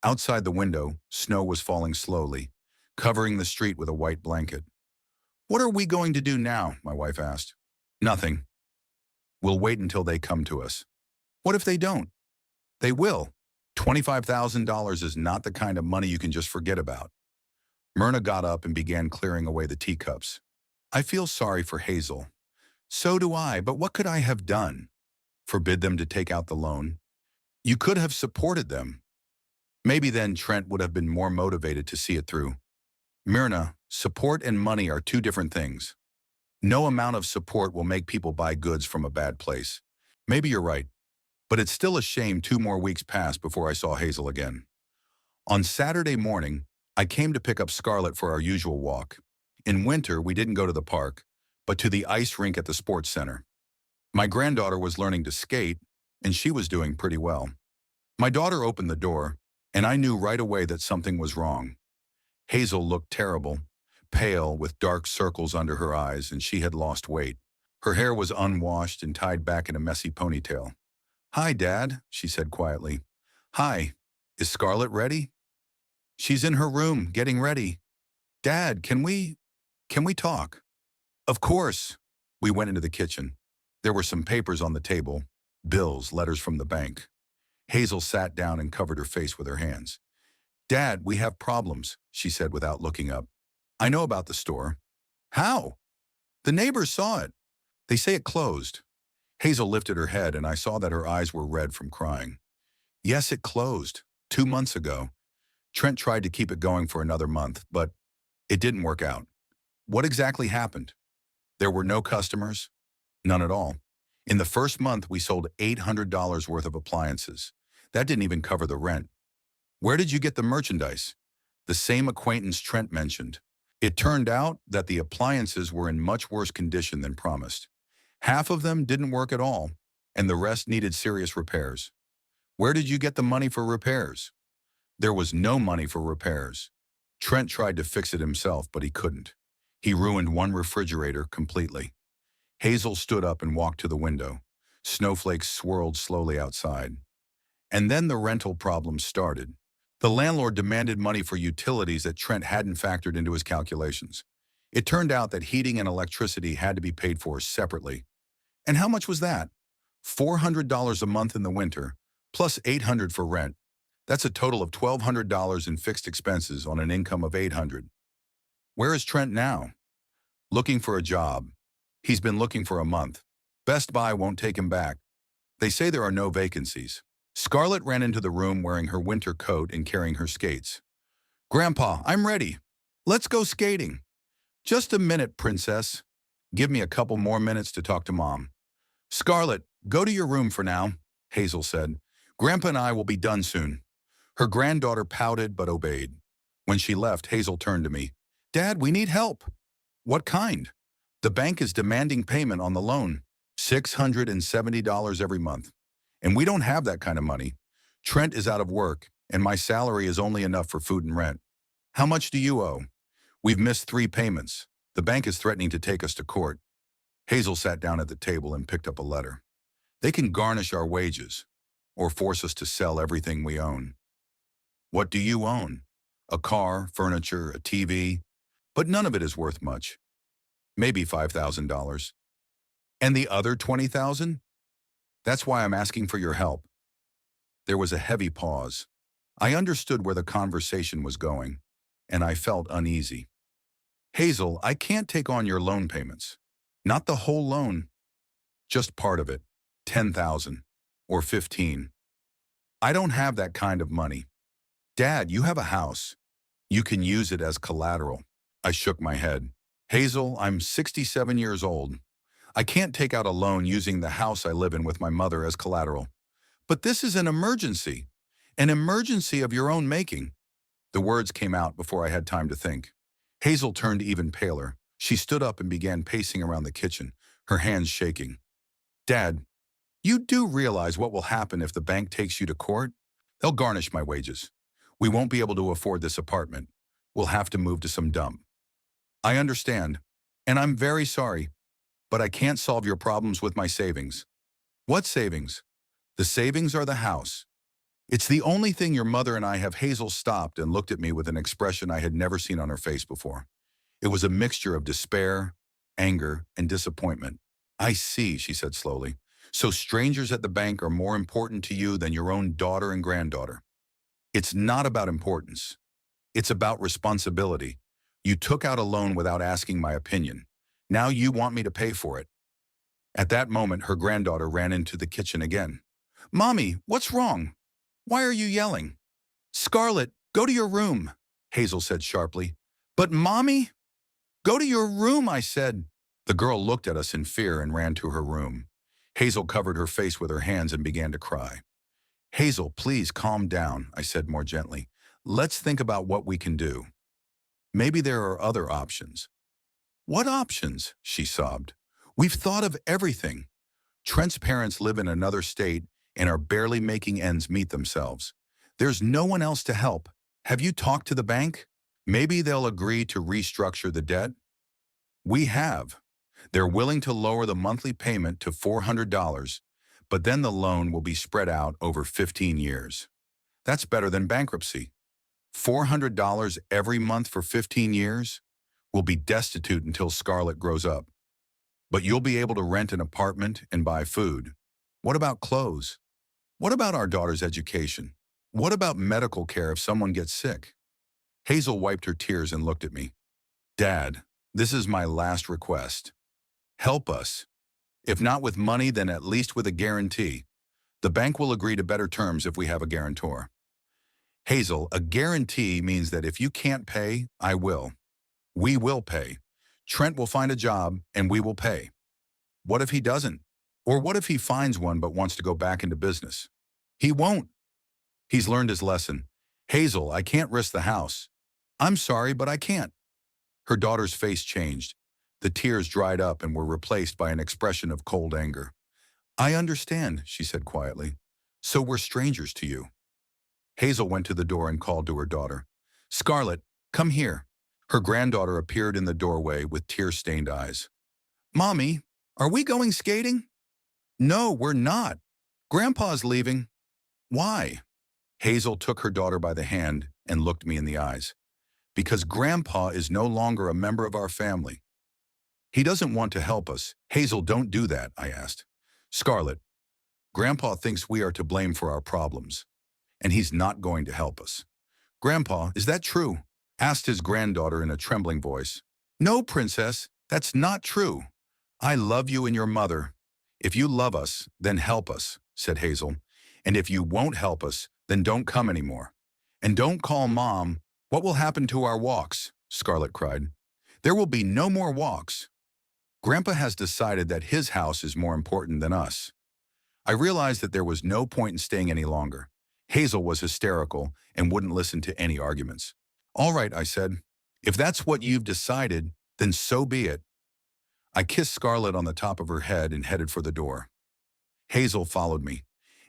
Outside the window, snow was falling slowly, covering the street with a white blanket. What are we going to do now? My wife asked. Nothing. We'll wait until they come to us. What if they don't? They will. $25,000 is not the kind of money you can just forget about. Myrna got up and began clearing away the teacups. I feel sorry for Hazel. So do I, but what could I have done? Forbid them to take out the loan? You could have supported them. Maybe then Trent would have been more motivated to see it through. Myrna, support and money are two different things. No amount of support will make people buy goods from a bad place. Maybe you're right, but it's still a shame 2 more weeks passed before I saw Hazel again. On Saturday morning, I came to pick up Scarlett for our usual walk. In winter, we didn't go to the park, but to the ice rink at the sports center. My granddaughter was learning to skate, and she was doing pretty well. My daughter opened the door, and I knew right away that something was wrong. Hazel looked terrible, pale with dark circles under her eyes, and she had lost weight. Her hair was unwashed and tied back in a messy ponytail. Hi, Dad, she said quietly. Hi, is Scarlett ready? She's in her room, getting ready. Dad, can we talk? Of course. We went into the kitchen. There were some papers on the table, bills, letters from the bank. Hazel sat down and covered her face with her hands. Dad, we have problems, she said without looking up. I know about the store. How? The neighbors saw it. They say it closed. Hazel lifted her head and I saw that her eyes were red from crying. Yes, it closed. 2 months ago. Trent tried to keep it going for another month, but it didn't work out. What exactly happened? There were no customers? None at all. In the first month, we sold $800 worth of appliances. That didn't even cover the rent. Where did you get the merchandise? The same acquaintance Trent mentioned. It turned out that the appliances were in much worse condition than promised. Half of them didn't work at all, and the rest needed serious repairs. Where did you get the money for repairs? There was no money for repairs. Trent tried to fix it himself, but he couldn't. He ruined one refrigerator completely. Hazel stood up and walked to the window. Snowflakes swirled slowly outside. And then the rental problem started. The landlord demanded money for utilities that Trent hadn't factored into his calculations. It turned out that heating and electricity had to be paid for separately. And how much was that? $400 a month in the winter, plus $800 for rent. That's a total of $1,200 in fixed expenses on an income of $800. Where is Trent now? Looking for a job. He's been looking for a month. Best Buy won't take him back. They say there are no vacancies. Scarlett ran into the room wearing her winter coat and carrying her skates. Grandpa, I'm ready. Let's go skating. Just a minute, princess. Give me a couple more minutes to talk to Mom. Scarlett, go to your room for now, Hazel said. Grandpa and I will be done soon. Her granddaughter pouted but obeyed. When she left, Hazel turned to me. Dad, we need help. What kind? The bank is demanding payment on the loan. $670 every month. And we don't have that kind of money. Trent is out of work, and my salary is only enough for food and rent. How much do you owe? We've missed 3 payments. The bank is threatening to take us to court. Hazel sat down at the table and picked up a letter. They can garnish our wages, or force us to sell everything we own. What do you own? A car, furniture, a TV, but none of it is worth much. Maybe $5,000. And the other $20,000? That's why I'm asking for your help. There was a heavy pause. I understood where the conversation was going, and I felt uneasy. Hazel, I can't take on your loan payments. Not the whole loan, just part of it. 10,000 or 15. I don't have that kind of money. Dad, you have a house. You can use it as collateral. I shook my head. Hazel, I'm 67 years old. I can't take out a loan using the house I live in with my mother as collateral. But this is an emergency of your own making. The words came out before I had time to think. Hazel turned even paler. She stood up and began pacing around the kitchen, her hands shaking. Dad, you do realize what will happen if the bank takes you to court? They'll garnish my wages. We won't be able to afford this apartment. We'll have to move to some dump. I understand, and I'm very sorry, but I can't solve your problems with my savings. What savings? The savings are the house. It's the only thing your mother and I have. Hazel stopped and looked at me with an expression I had never seen on her face before. It was a mixture of despair, anger, and disappointment. I see, she said slowly. So strangers at the bank are more important to you than your own daughter and granddaughter. It's not about importance. It's about responsibility. You took out a loan without asking my opinion. Now you want me to pay for it. At that moment, her granddaughter ran into the kitchen again. Mommy, what's wrong? Why are you yelling? Scarlett, go to your room, Hazel said sharply. But Mommy? Go to your room, I said. The girl looked at us in fear and ran to her room. Hazel covered her face with her hands and began to cry. Hazel, please calm down, I said more gently. Let's think about what we can do. Maybe there are other options. What options? She sobbed. We've thought of everything. Trent's parents live in another state and are barely making ends meet themselves. There's no one else to help. Have you talked to the bank? Maybe they'll agree to restructure the debt? We have. They're willing to lower the monthly payment to $400, but then the loan will be spread out over 15 years. That's better than bankruptcy. $400 every month for 15 years? We'll be destitute until Scarlett grows up. But you'll be able to rent an apartment and buy food. What about clothes? What about our daughter's education? What about medical care if someone gets sick? Hazel wiped her tears and looked at me. Dad, this is my last request. Help us. If not with money, then at least with a guarantee. The bank will agree to better terms if we have a guarantor. Hazel, a guarantee means that if you can't pay, I will. We will pay. Trent will find a job and we will pay. What if he doesn't? Or what if he finds one but wants to go back into business? He won't. He's learned his lesson. Hazel, I can't risk the house. I'm sorry, but I can't. Her daughter's face changed. The tears dried up and were replaced by an expression of cold anger. I understand, she said quietly. So we're strangers to you. Hazel went to the door and called to her daughter. Scarlett, come here. Her granddaughter appeared in the doorway with tear-stained eyes. Mommy, are we going skating? No, we're not. Grandpa's leaving. Why? Hazel took her daughter by the hand and looked me in the eyes. Because Grandpa is no longer a member of our family. He doesn't want to help us. Hazel, don't do that, I asked. Scarlett, Grandpa thinks we are to blame for our problems, and he's not going to help us. Grandpa, is that true? Asked his granddaughter in a trembling voice. No, Princess, that's not true. I love you and your mother. If you love us, then help us, said Hazel. And if you won't help us, then don't come anymore. And don't call Mom. What will happen to our walks? Scarlett cried. There will be no more walks. Grandpa has decided that his house is more important than us. I realized that there was no point in staying any longer. Hazel was hysterical and wouldn't listen to any arguments. All right, I said. If that's what you've decided, then so be it. I kissed Scarlett on the top of her head and headed for the door. Hazel followed me.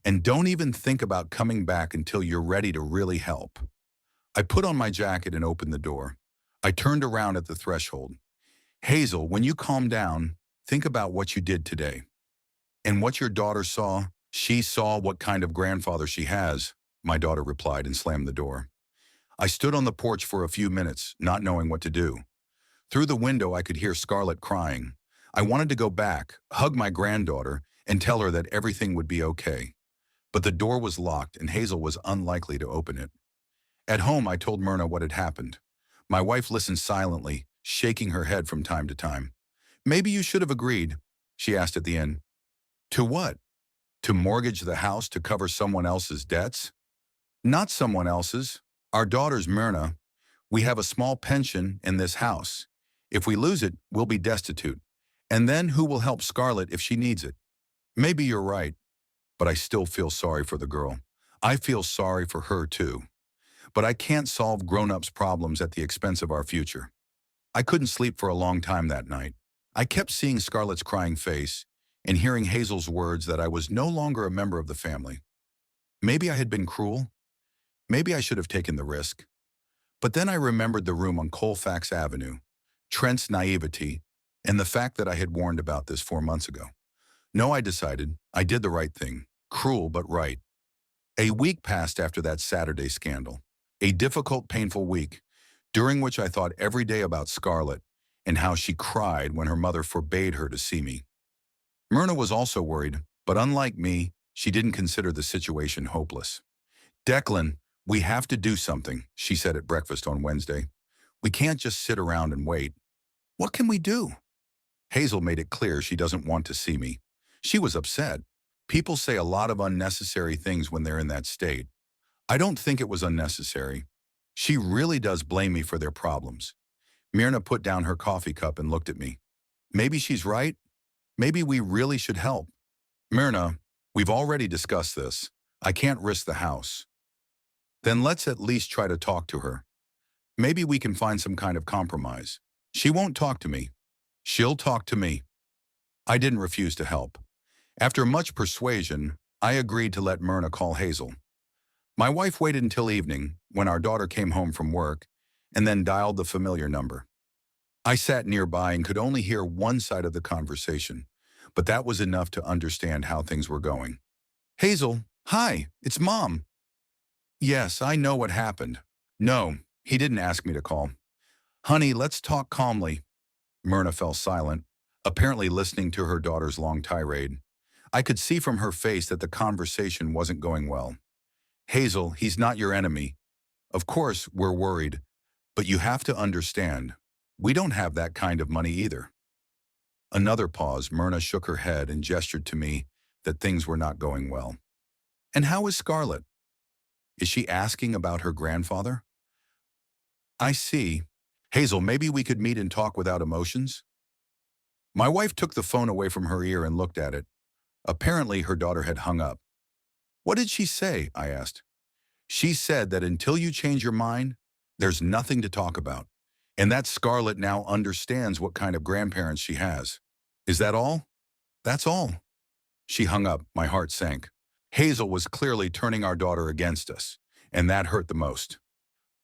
And don't even think about coming back until you're ready to really help. I put on my jacket and opened the door. I turned around at the threshold. Hazel, when you calm down, think about what you did today. And what your daughter saw, she saw what kind of grandfather she has, my daughter replied and slammed the door. I stood on the porch for a few minutes, not knowing what to do. Through the window, I could hear Scarlett crying. I wanted to go back, hug my granddaughter, and tell her that everything would be okay. But the door was locked and Hazel was unlikely to open it. At home, I told Myrna what had happened. My wife listened silently. shaking her head from time to time. Maybe you should have agreed, she asked at the end. To what? To mortgage the house to cover someone else's debts? Not someone else's. Our daughter's Myrna. We have a small pension in this house. If we lose it, we'll be destitute. And then who will help Scarlett if she needs it? Maybe you're right, but I still feel sorry for the girl. I feel sorry for her too. But I can't solve grown-ups' problems at the expense of our future. I couldn't sleep for a long time that night. I kept seeing Scarlett's crying face and hearing Hazel's words that I was no longer a member of the family. Maybe I had been cruel. Maybe I should have taken the risk. But then I remembered the room on Colfax Avenue, Trent's naivety, and the fact that I had warned about this 4 months ago. No, I decided I did the right thing, cruel but right. A week passed after that Saturday scandal. A difficult, painful week, during which I thought every day about Scarlett and how she cried when her mother forbade her to see me. Myrna was also worried, but unlike me, she didn't consider the situation hopeless. Declan, we have to do something, she said at breakfast on Wednesday. We can't just sit around and wait. What can we do? Hazel made it clear she doesn't want to see me. She was upset. People say a lot of unnecessary things when they're in that state. I don't think it was unnecessary. She really does blame me for their problems. Myrna put down her coffee cup and looked at me. Maybe she's right. Maybe we really should help. Myrna, we've already discussed this. I can't risk the house. Then let's at least try to talk to her. Maybe we can find some kind of compromise. She won't talk to me. She'll talk to me. I didn't refuse to help. After much persuasion, I agreed to let Myrna call Hazel. My wife waited until evening, when our daughter came home from work, and then dialed the familiar number. I sat nearby and could only hear one side of the conversation, but that was enough to understand how things were going. Hazel, hi, it's Mom. Yes, I know what happened. No, he didn't ask me to call. Honey, let's talk calmly. Myrna fell silent, apparently listening to her daughter's long tirade. I could see from her face that the conversation wasn't going well. Hazel, he's not your enemy. Of course, we're worried, but you have to understand, we don't have that kind of money either. Another pause. Myrna shook her head and gestured to me that things were not going well. And how is Scarlett? Is she asking about her grandfather? I see. Hazel, maybe we could meet and talk without emotions? My wife took the phone away from her ear and looked at it. Apparently, her daughter had hung up. What did she say? I asked. She said that until you change your mind, there's nothing to talk about, and that Scarlett now understands what kind of grandparents she has. Is that all? That's all. She hung up. My heart sank. Hazel was clearly turning our daughter against us, and that hurt the most.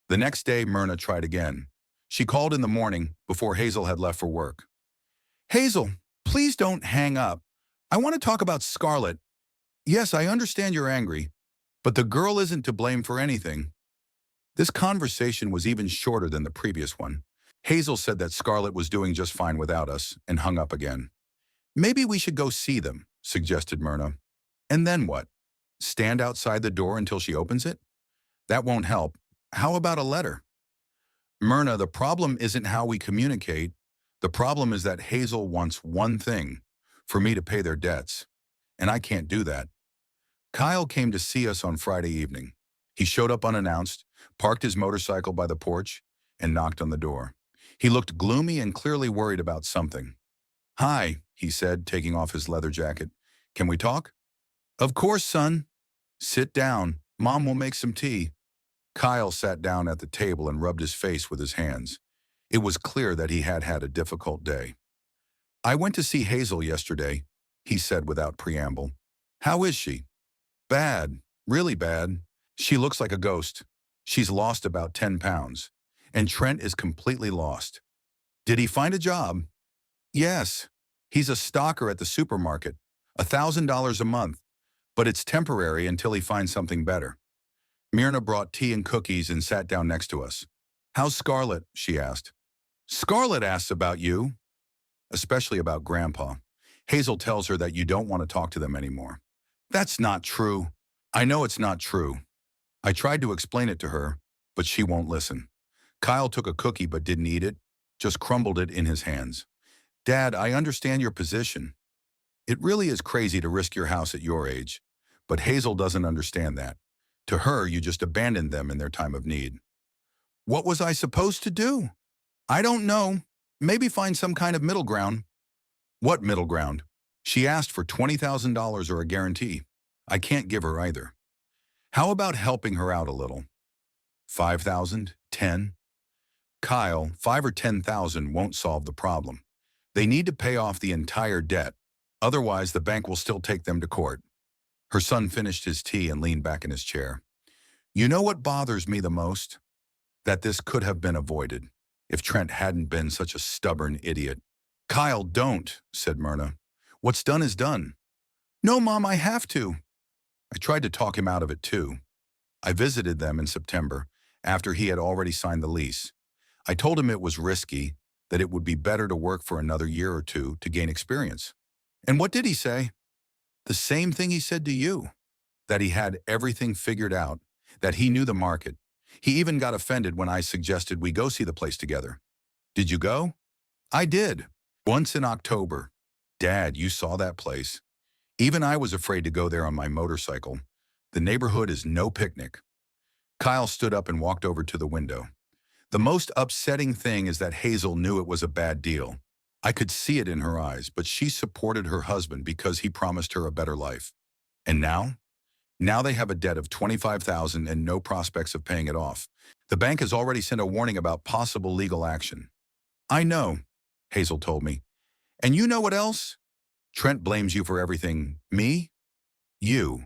The next day, Myrna tried again. She called in the morning before Hazel had left for work. Hazel, please don't hang up. I want to talk about Scarlett. Yes, I understand you're angry, but the girl isn't to blame for anything. This conversation was even shorter than the previous one. Hazel said that Scarlett was doing just fine without us and hung up again. Maybe we should go see them, suggested Myrna. And then what? Stand outside the door until she opens it? That won't help. How about a letter? Myrna, the problem isn't how we communicate. The problem is that Hazel wants one thing, for me to pay their debts. And I can't do that. Kyle came to see us on Friday evening. He showed up unannounced, parked his motorcycle by the porch, and knocked on the door. He looked gloomy and clearly worried about something. Hi, he said, taking off his leather jacket. Can we talk? Of course, son. Sit down. Mom will make some tea. Kyle sat down at the table and rubbed his face with his hands. It was clear that he had had a difficult day. I went to see Hazel yesterday, he said without preamble. How is she? Bad, really bad. She looks like a ghost. She's lost about 10 pounds. And Trent is completely lost. Did he find a job? Yes. He's a stocker at the supermarket, $1,000 a month, but it's temporary until he finds something better. Myrna brought tea and cookies and sat down next to us. How's Scarlett? She asked. Scarlett asks about you, especially about Grandpa. Hazel tells her that you don't want to talk to them anymore. That's not true. I know it's not true. I tried to explain it to her, but she won't listen. Kyle took a cookie but didn't eat it, just crumbled it in his hands. Dad, I understand your position. It really is crazy to risk your house at your age. But Hazel doesn't understand that. To her, you just abandoned them in their time of need. What was I supposed to do? I don't know. Maybe find some kind of middle ground. What middle ground? She asked for $20,000 or a guarantee. I can't give her either. How about helping her out a little? 5,000? 10? Kyle, 5 or 10,000 won't solve the problem. They need to pay off the entire debt. Otherwise, the bank will still take them to court. Her son finished his tea and leaned back in his chair. You know what bothers me the most? That this could have been avoided if Trent hadn't been such a stubborn idiot. Kyle, don't, said Myrna. What's done is done. No, Mom, I have to. I tried to talk him out of it too. I visited them in September, after he had already signed the lease. I told him it was risky, that it would be better to work for another year or two to gain experience. And what did he say? The same thing he said to you, that he had everything figured out, that he knew the market. He even got offended when I suggested we go see the place together. Did you go? I did. Once in October. Dad, you saw that place. Even I was afraid to go there on my motorcycle. The neighborhood is no picnic. Kyle stood up and walked over to the window. The most upsetting thing is that Hazel knew it was a bad deal. I could see it in her eyes, but she supported her husband because he promised her a better life. And now? Now they have a debt of $25,000 and no prospects of paying it off. The bank has already sent a warning about possible legal action. I know, Hazel told me. And you know what else? Trent blames you for everything. Me? You.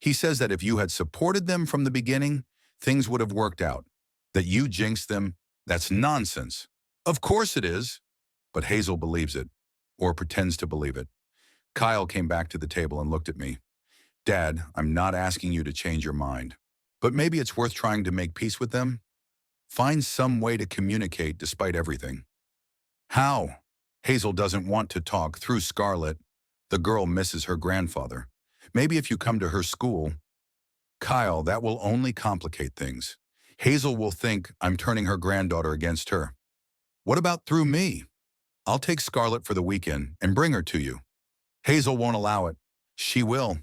He says that if you had supported them from the beginning, things would have worked out. That you jinxed them, that's nonsense. Of course it is. But Hazel believes it, or pretends to believe it. Kyle came back to the table and looked at me. Dad, I'm not asking you to change your mind, but maybe it's worth trying to make peace with them. Find some way to communicate despite everything. How? Hazel doesn't want to talk through Scarlett. The girl misses her grandfather. Maybe if you come to her school. Kyle, that will only complicate things. Hazel will think I'm turning her granddaughter against her. What about through me? I'll take Scarlett for the weekend and bring her to you. Hazel won't allow it. She will.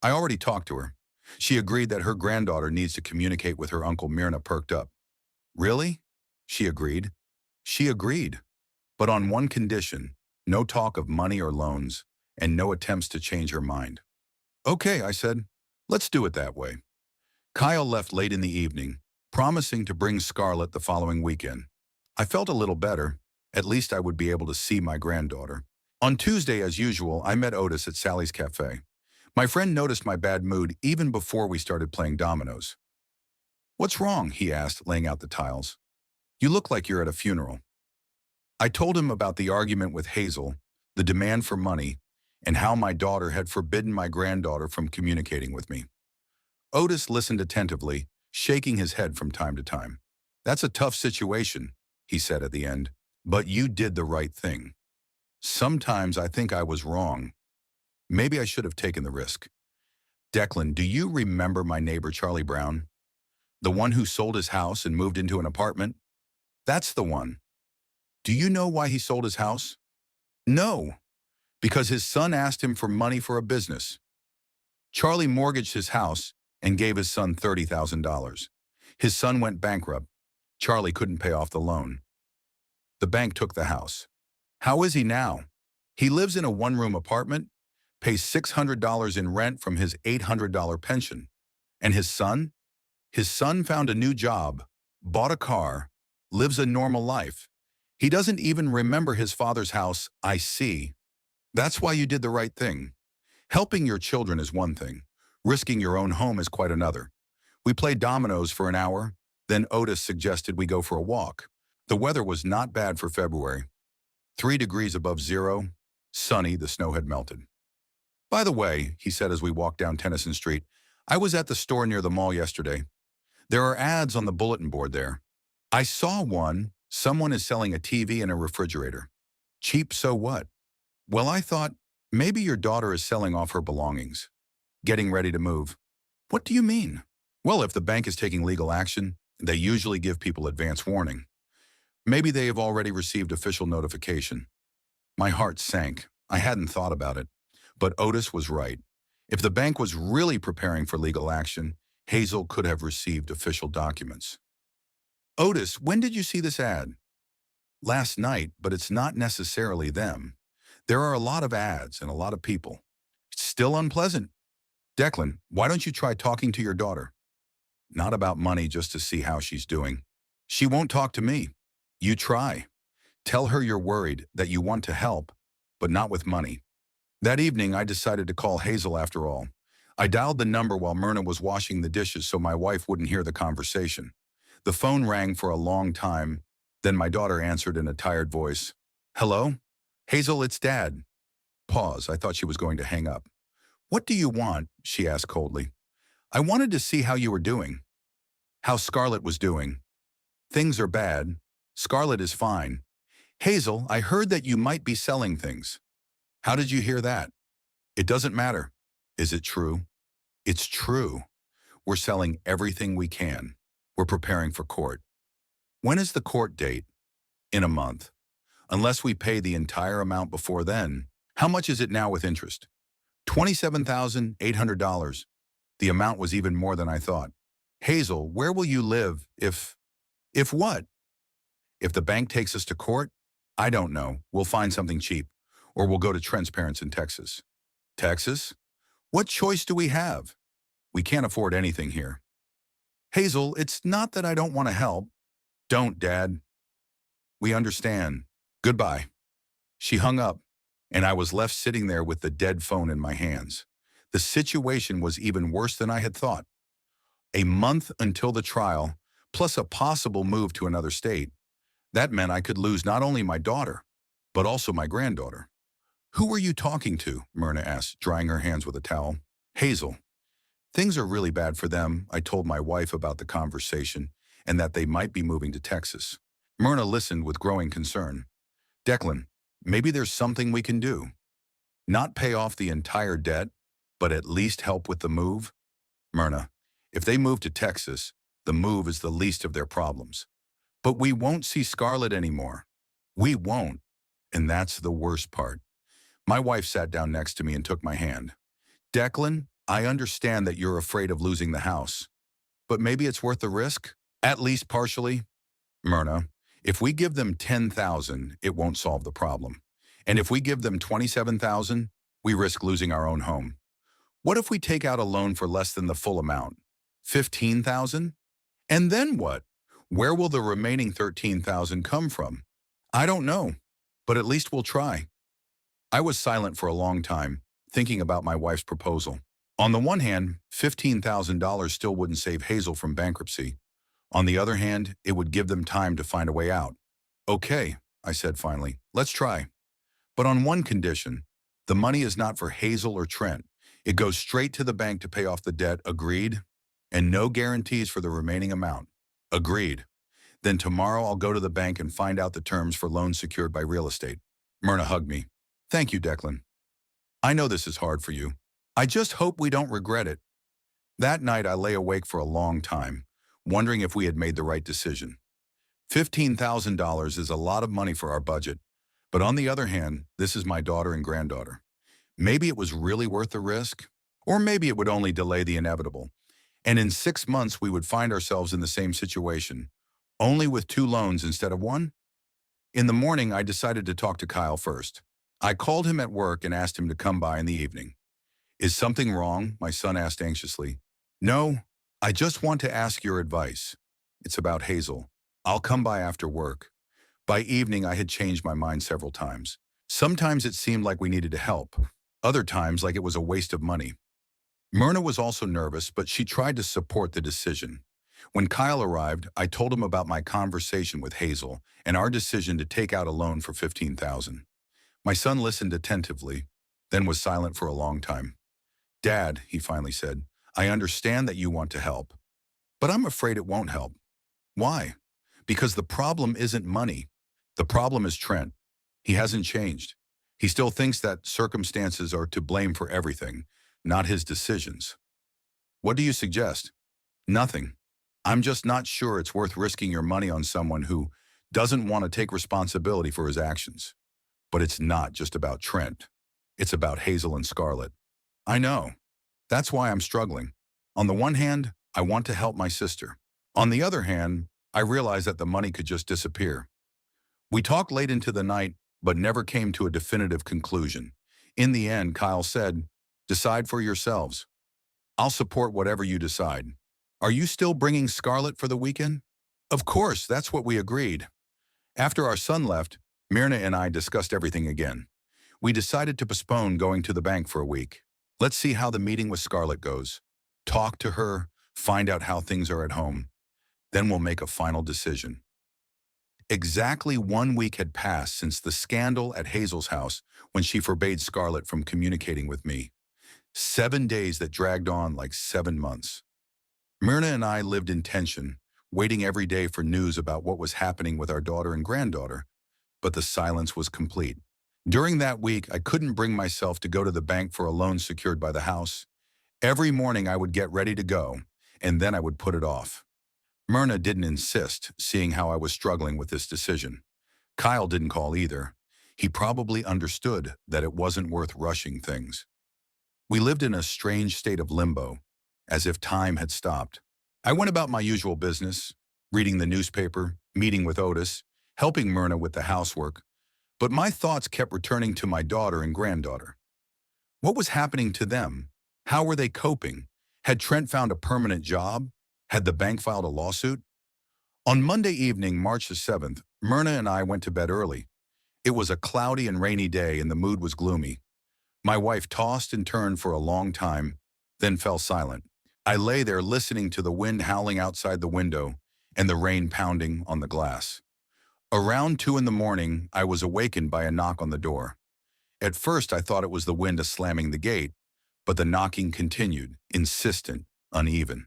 I already talked to her. She agreed that her granddaughter needs to communicate with her uncle. Myrna perked up. Really? She agreed. She agreed. But on one condition, no talk of money or loans, and no attempts to change her mind. Okay, I said. Let's do it that way. Kyle left late in the evening, promising to bring Scarlett the following weekend. I felt a little better. At least I would be able to see my granddaughter. On Tuesday, as usual, I met Otis at Sally's Cafe. My friend noticed my bad mood even before we started playing dominoes. What's wrong? He asked, laying out the tiles. You look like you're at a funeral. I told him about the argument with Hazel, the demand for money, and how my daughter had forbidden my granddaughter from communicating with me. Otis listened attentively, shaking his head from time to time. That's a tough situation, he said at the end. But you did the right thing. Sometimes I think I was wrong. Maybe I should have taken the risk. Declan, do you remember my neighbor Charlie Brown? The one who sold his house and moved into an apartment? That's the one. Do you know why he sold his house? No, because his son asked him for money for a business. Charlie mortgaged his house and gave his son $30,000. His son went bankrupt. Charlie couldn't pay off the loan. The bank took the house. How is he now? He lives in a one-room apartment, pays $600 in rent from his $800 pension. And his son? His son found a new job, bought a car, lives a normal life. He doesn't even remember his father's house. I see. That's why you did the right thing. Helping your children is one thing. Risking your own home is quite another. We played dominoes for an hour, then Otis suggested we go for a walk. The weather was not bad for February. 3 degrees above zero, sunny, the snow had melted. By the way, he said as we walked down Tennyson Street, I was at the store near the mall yesterday. There are ads on the bulletin board there. I saw one. Someone is selling a TV and a refrigerator. Cheap, so what? Well, I thought, maybe your daughter is selling off her belongings. Getting ready to move. What do you mean? Well, if the bank is taking legal action, they usually give people advance warning. Maybe they have already received official notification. My heart sank. I hadn't thought about it. But Otis was right. If the bank was really preparing for legal action, Hazel could have received official documents. Otis, when did you see this ad? Last night, but it's not necessarily them. There are a lot of ads and a lot of people. It's still unpleasant. Declan, why don't you try talking to your daughter? Not about money, just to see how she's doing. She won't talk to me. You try. Tell her you're worried, that you want to help, but not with money. That evening, I decided to call Hazel after all. I dialed the number while Myrna was washing the dishes so my wife wouldn't hear the conversation. The phone rang for a long time, then my daughter answered in a tired voice. Hello? Hazel, it's Dad. Pause. I thought she was going to hang up. What do you want? She asked coldly. I wanted to see how you were doing. How Scarlett was doing. Things are bad. Scarlett is fine. Hazel, I heard that you might be selling things. How did you hear that? It doesn't matter. Is it true? It's true. We're selling everything we can. We're preparing for court. When is the court date? In a month. Unless we pay the entire amount before then. How much is it now with interest? $27,800. The amount was even more than I thought. Hazel, where will you live if what? If the bank takes us to court? I don't know. We'll find something cheap. Or we'll go to Trent's parents in Texas. Texas? What choice do we have? We can't afford anything here. Hazel, it's not that I don't want to help. Don't, Dad. We understand. Goodbye. She hung up, and I was left sitting there with the dead phone in my hands. The situation was even worse than I had thought. A month until the trial, plus a possible move to another state. That meant I could lose not only my daughter, but also my granddaughter. Who were you talking to? Myrna asked, drying her hands with a towel. Hazel. Things are really bad for them. I told my wife about the conversation and that they might be moving to Texas. Myrna listened with growing concern. Declan, maybe there's something we can do. Not pay off the entire debt, but at least help with the move. Myrna, if they move to Texas, the move is the least of their problems. But we won't see Scarlett anymore. We won't. And that's the worst part. My wife sat down next to me and took my hand. Declan, I understand that you're afraid of losing the house. But maybe it's worth the risk? At least partially? Myrna, if we give them $10,000, it won't solve the problem. And if we give them $27,000, we risk losing our own home. What if we take out a loan for less than the full amount? $15,000? And then what? Where will the remaining $13,000 come from? I don't know, but at least we'll try. I was silent for a long time, thinking about my wife's proposal. On the one hand, $15,000 still wouldn't save Hazel from bankruptcy. On the other hand, it would give them time to find a way out. Okay, I said finally, let's try. But on one condition, the money is not for Hazel or Trent. It goes straight to the bank to pay off the debt, agreed? And no guarantees for the remaining amount. Agreed. Then tomorrow I'll go to the bank and find out the terms for loans secured by real estate. Myrna hugged me. Thank you, Declan. I know this is hard for you. I just hope we don't regret it. That night I lay awake for a long time, wondering if we had made the right decision. $15,000 is a lot of money for our budget. But on the other hand, this is my daughter and granddaughter. Maybe it was really worth the risk, or maybe it would only delay the inevitable. And in 6 months, we would find ourselves in the same situation, only with 2 loans instead of 1. In the morning, I decided to talk to Kyle first. I called him at work and asked him to come by in the evening. Is something wrong? My son asked anxiously. No, I just want to ask your advice. It's about Hazel. I'll come by after work. By evening, I had changed my mind several times. Sometimes it seemed like we needed to help. Other times, like it was a waste of money. Myrna was also nervous, but she tried to support the decision. When Kyle arrived, I told him about my conversation with Hazel and our decision to take out a loan for $15,000. My son listened attentively, then was silent for a long time. Dad, he finally said, I understand that you want to help, but I'm afraid it won't help. Why? Because the problem isn't money. The problem is Trent. He hasn't changed. He still thinks that circumstances are to blame for everything, not his decisions. What do you suggest? Nothing. I'm just not sure it's worth risking your money on someone who, doesn't want to take responsibility for his actions. But it's not just about Trent. It's about Hazel and Scarlett. I know. That's why I'm struggling. On the one hand, I want to help my sister. On the other hand, I realize that the money could just disappear. We talked late into the night, but never came to a definitive conclusion. In the end, Kyle said, "Decide for yourselves. I'll support whatever you decide." "Are you still bringing Scarlett for the weekend?" "Of course, that's what we agreed." After our son left, Myrna and I discussed everything again. We decided to postpone going to the bank for a week. Let's see how the meeting with Scarlett goes. Talk to her, find out how things are at home. Then we'll make a final decision. Exactly 1 week had passed since the scandal at Hazel's house when she forbade Scarlett from communicating with me. 7 days that dragged on like 7 months. Myrna and I lived in tension, waiting every day for news about what was happening with our daughter and granddaughter, but the silence was complete. During that week, I couldn't bring myself to go to the bank for a loan secured by the house. Every morning I would get ready to go, and then I would put it off. Myrna didn't insist, seeing how I was struggling with this decision. Kyle didn't call either. He probably understood that it wasn't worth rushing things. We lived in a strange state of limbo, as if time had stopped. I went about my usual business, reading the newspaper, meeting with Otis, helping Myrna with the housework, but my thoughts kept returning to my daughter and granddaughter. What was happening to them? How were they coping? Had Trent found a permanent job? Had the bank filed a lawsuit? On Monday evening, March the 7th, Myrna and I went to bed early. It was a cloudy and rainy day and the mood was gloomy. My wife tossed and turned for a long time, then fell silent. I lay there listening to the wind howling outside the window and the rain pounding on the glass. Around 2 in the morning, I was awakened by a knock on the door. At first, I thought it was the wind slamming the gate, but the knocking continued, insistent, uneven.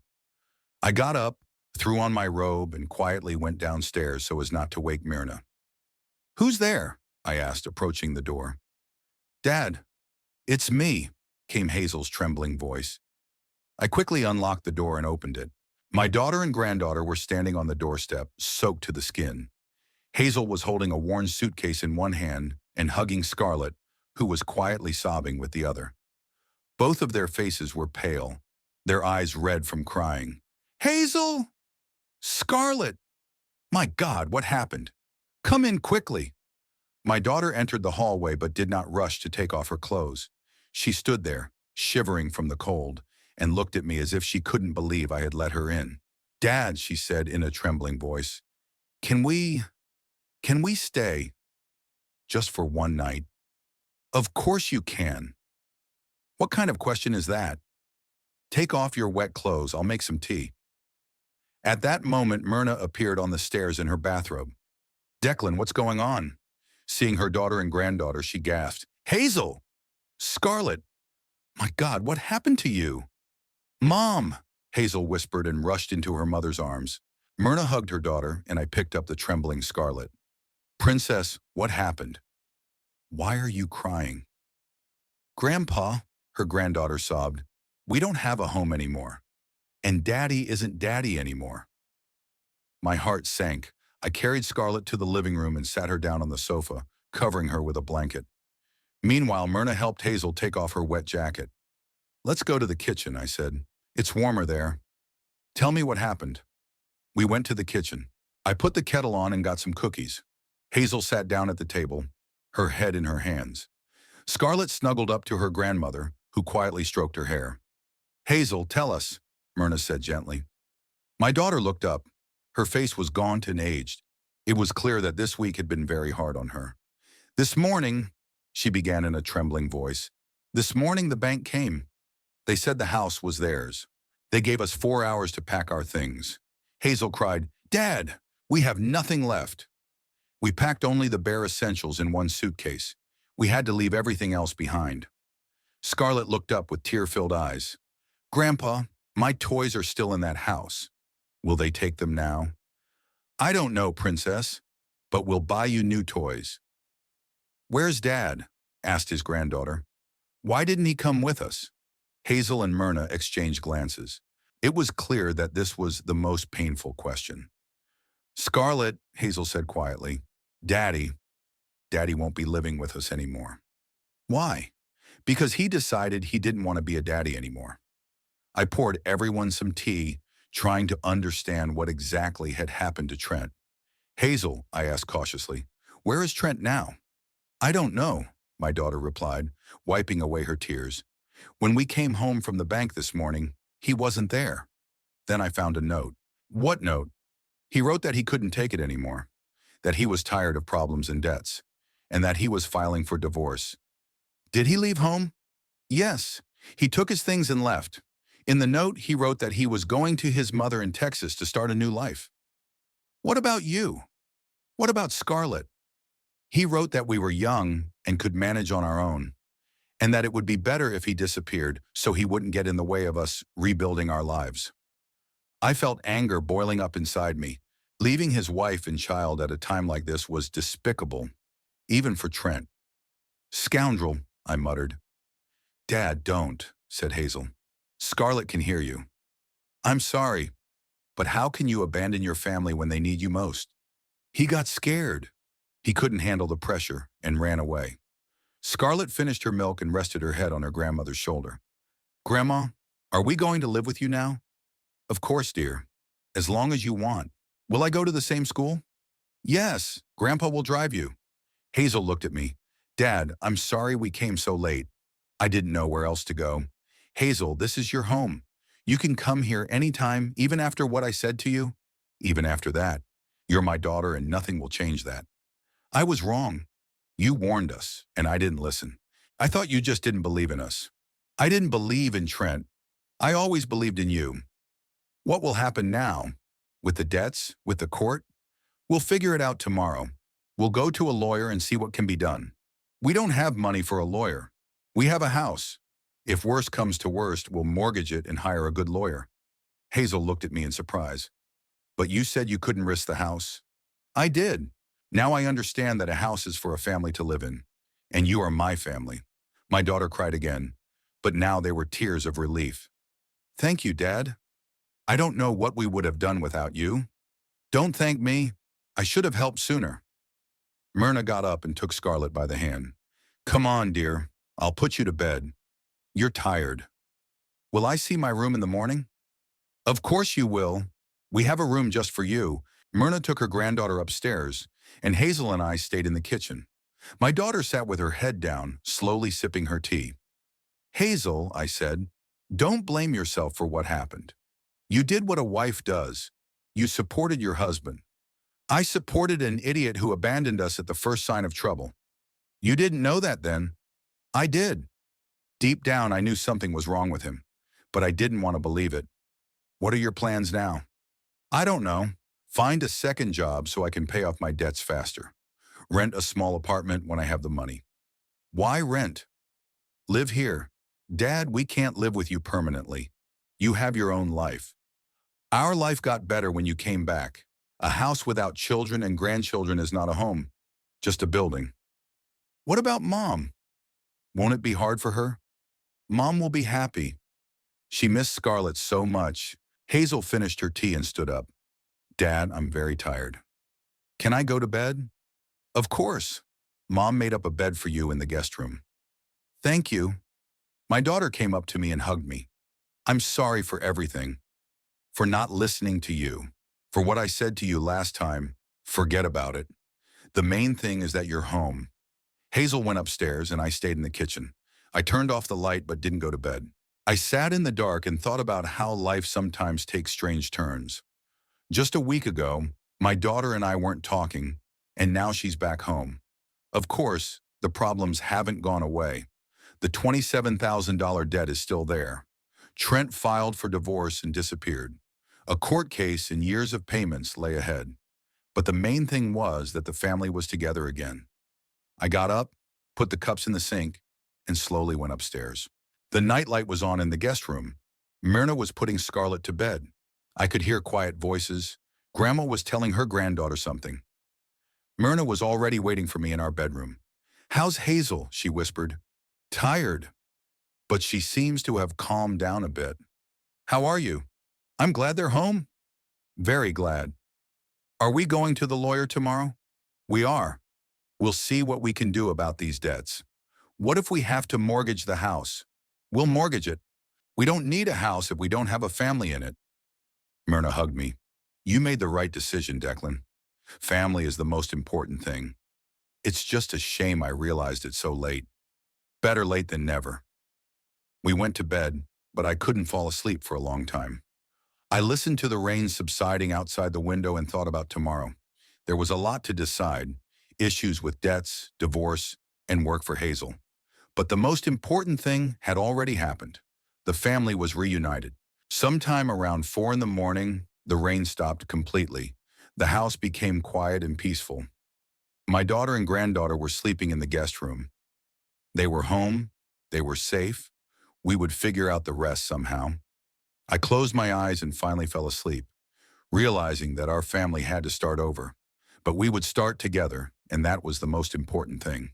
I got up, threw on my robe, and quietly went downstairs so as not to wake Myrna. "Who's there?" I asked, approaching the door. "Dad, it's me," came Hazel's trembling voice. I quickly unlocked the door and opened it. My daughter and granddaughter were standing on the doorstep, soaked to the skin. Hazel was holding a worn suitcase in one hand and hugging Scarlett, who was quietly sobbing with the other. Both of their faces were pale, their eyes red from crying. "Hazel! Scarlett! My God, what happened? Come in quickly." My daughter entered the hallway but did not rush to take off her clothes. She stood there, shivering from the cold, and looked at me as if she couldn't believe I had let her in. "Dad," she said in a trembling voice, Can we stay? Just for one night?" "Of course you can." "What kind of question is that?" "Take off your wet clothes, I'll make some tea." At that moment, Myrna appeared on the stairs in her bathrobe. "Declan, what's going on?" Seeing her daughter and granddaughter, she gasped, "Hazel! Scarlett! My God, what happened to you?" "Mom!" Hazel whispered and rushed into her mother's arms. Myrna hugged her daughter, and I picked up the trembling Scarlett. "Princess, what happened?" "Why are you crying?" "Grandpa," her granddaughter sobbed, "we don't have a home anymore. And Daddy isn't Daddy anymore." My heart sank. I carried Scarlett to the living room and sat her down on the sofa, covering her with a blanket. Meanwhile, Myrna helped Hazel take off her wet jacket. "Let's go to the kitchen," I said. "It's warmer there." "Tell me what happened." We went to the kitchen. I put the kettle on and got some cookies. Hazel sat down at the table, her head in her hands. Scarlett snuggled up to her grandmother, who quietly stroked her hair. "Hazel, tell us," Myrna said gently. My daughter looked up. Her face was gaunt and aged. It was clear that this week had been very hard on her. "This morning," she began in a trembling voice, "this morning the bank came. They said the house was theirs. They gave us 4 hours to pack our things." Hazel cried, "Dad, we have nothing left." We packed only the bare essentials in one suitcase. We had to leave everything else behind. Scarlett looked up with tear-filled eyes. "Grandpa, my toys are still in that house. Will they take them now?" "I don't know, Princess, but we'll buy you new toys." "Where's Dad?" asked his granddaughter. "Why didn't he come with us?" Hazel and Myrna exchanged glances. It was clear that this was the most painful question. Scarlett, Hazel said quietly, Daddy, Daddy won't be living with us anymore. Why? Because he decided he didn't want to be a daddy anymore. I poured everyone some tea, trying to understand what exactly had happened to Trent. Hazel, I asked cautiously, where is Trent now? I don't know, my daughter replied, wiping away her tears. When we came home from the bank this morning, he wasn't there. Then I found a note. What note? He wrote that he couldn't take it anymore, that he was tired of problems and debts, and that he was filing for divorce. Did he leave home? Yes. He took his things and left. In the note, he wrote that he was going to his mother in Texas to start a new life. What about you? What about Scarlett? He wrote that we were young and could manage on our own, and that it would be better if he disappeared so he wouldn't get in the way of us rebuilding our lives. I felt anger boiling up inside me. Leaving his wife and child at a time like this was despicable, even for Trent. Scoundrel, I muttered. Dad, don't, said Hazel. Scarlett can hear you. I'm sorry, but how can you abandon your family when they need you most? He got scared. He couldn't handle the pressure and ran away. Scarlett finished her milk and rested her head on her grandmother's shoulder. Grandma, are we going to live with you now? Of course, dear. As long as you want. Will I go to the same school? Yes, Grandpa will drive you. Hazel looked at me. Dad, I'm sorry we came so late. I didn't know where else to go. Hazel, this is your home. You can come here anytime, even after what I said to you. Even after that. You're my daughter and nothing will change that. I was wrong. You warned us, and I didn't listen. I thought you just didn't believe in us. I didn't believe in Trent. I always believed in you. What will happen now? With the debts? With the court? We'll figure it out tomorrow. We'll go to a lawyer and see what can be done. We don't have money for a lawyer. We have a house. If worst comes to worst, we'll mortgage it and hire a good lawyer. Hazel looked at me in surprise. But you said you couldn't risk the house. I did. Now I understand that a house is for a family to live in. And you are my family. My daughter cried again, but now they were tears of relief. Thank you, Dad. I don't know what we would have done without you. Don't thank me. I should have helped sooner. Myrna got up and took Scarlett by the hand. Come on, dear. I'll put you to bed. You're tired. Will I see my room in the morning? Of course you will. We have a room just for you. Myrna took her granddaughter upstairs, and Hazel and I stayed in the kitchen. My daughter sat with her head down, slowly sipping her tea. Hazel, I said, don't blame yourself for what happened. You did what a wife does. You supported your husband. I supported an idiot who abandoned us at the first sign of trouble. You didn't know that then. I did. Deep down, I knew something was wrong with him, but I didn't want to believe it. What are your plans now? I don't know. Find a second job so I can pay off my debts faster. Rent a small apartment when I have the money. Why rent? Live here. Dad, we can't live with you permanently. You have your own life. Our life got better when you came back. A house without children and grandchildren is not a home, just a building. What about Mom? Won't it be hard for her? Mom will be happy. She missed Scarlett so much. Hazel finished her tea and stood up. Dad, I'm very tired. Can I go to bed? Of course. Mom made up a bed for you in the guest room. Thank you. My daughter came up to me and hugged me. I'm sorry for everything. For not listening to you. For what I said to you last time. Forget about it. The main thing is that you're home. Hazel went upstairs and I stayed in the kitchen. I turned off the light but didn't go to bed. I sat in the dark and thought about how life sometimes takes strange turns. Just a week ago, my daughter and I weren't talking, and now she's back home. Of course, the problems haven't gone away. The $27,000 debt is still there. Trent filed for divorce and disappeared. A court case and years of payments lay ahead. But the main thing was that the family was together again. I got up, put the cups in the sink, and slowly went upstairs. The nightlight was on in the guest room. Myrna was putting Scarlett to bed. I could hear quiet voices. Grandma was telling her granddaughter something. Myrna was already waiting for me in our bedroom. How's Hazel? She whispered. Tired. But she seems to have calmed down a bit. How are you? I'm glad they're home. Very glad. Are we going to the lawyer tomorrow? We are. We'll see what we can do about these debts. What if we have to mortgage the house? We'll mortgage it. We don't need a house if we don't have a family in it. Myrna hugged me. You made the right decision, Declan. Family is the most important thing. It's just a shame I realized it so late. Better late than never. We went to bed, but I couldn't fall asleep for a long time. I listened to the rain subsiding outside the window and thought about tomorrow. There was a lot to decide, issues with debts, divorce, and work for Hazel. But the most important thing had already happened. The family was reunited. Sometime around 4 in the morning, the rain stopped completely. The house became quiet and peaceful. My daughter and granddaughter were sleeping in the guest room. They were home. They were safe. We would figure out the rest somehow. I closed my eyes and finally fell asleep, realizing that our family had to start over. But we would start together, and that was the most important thing.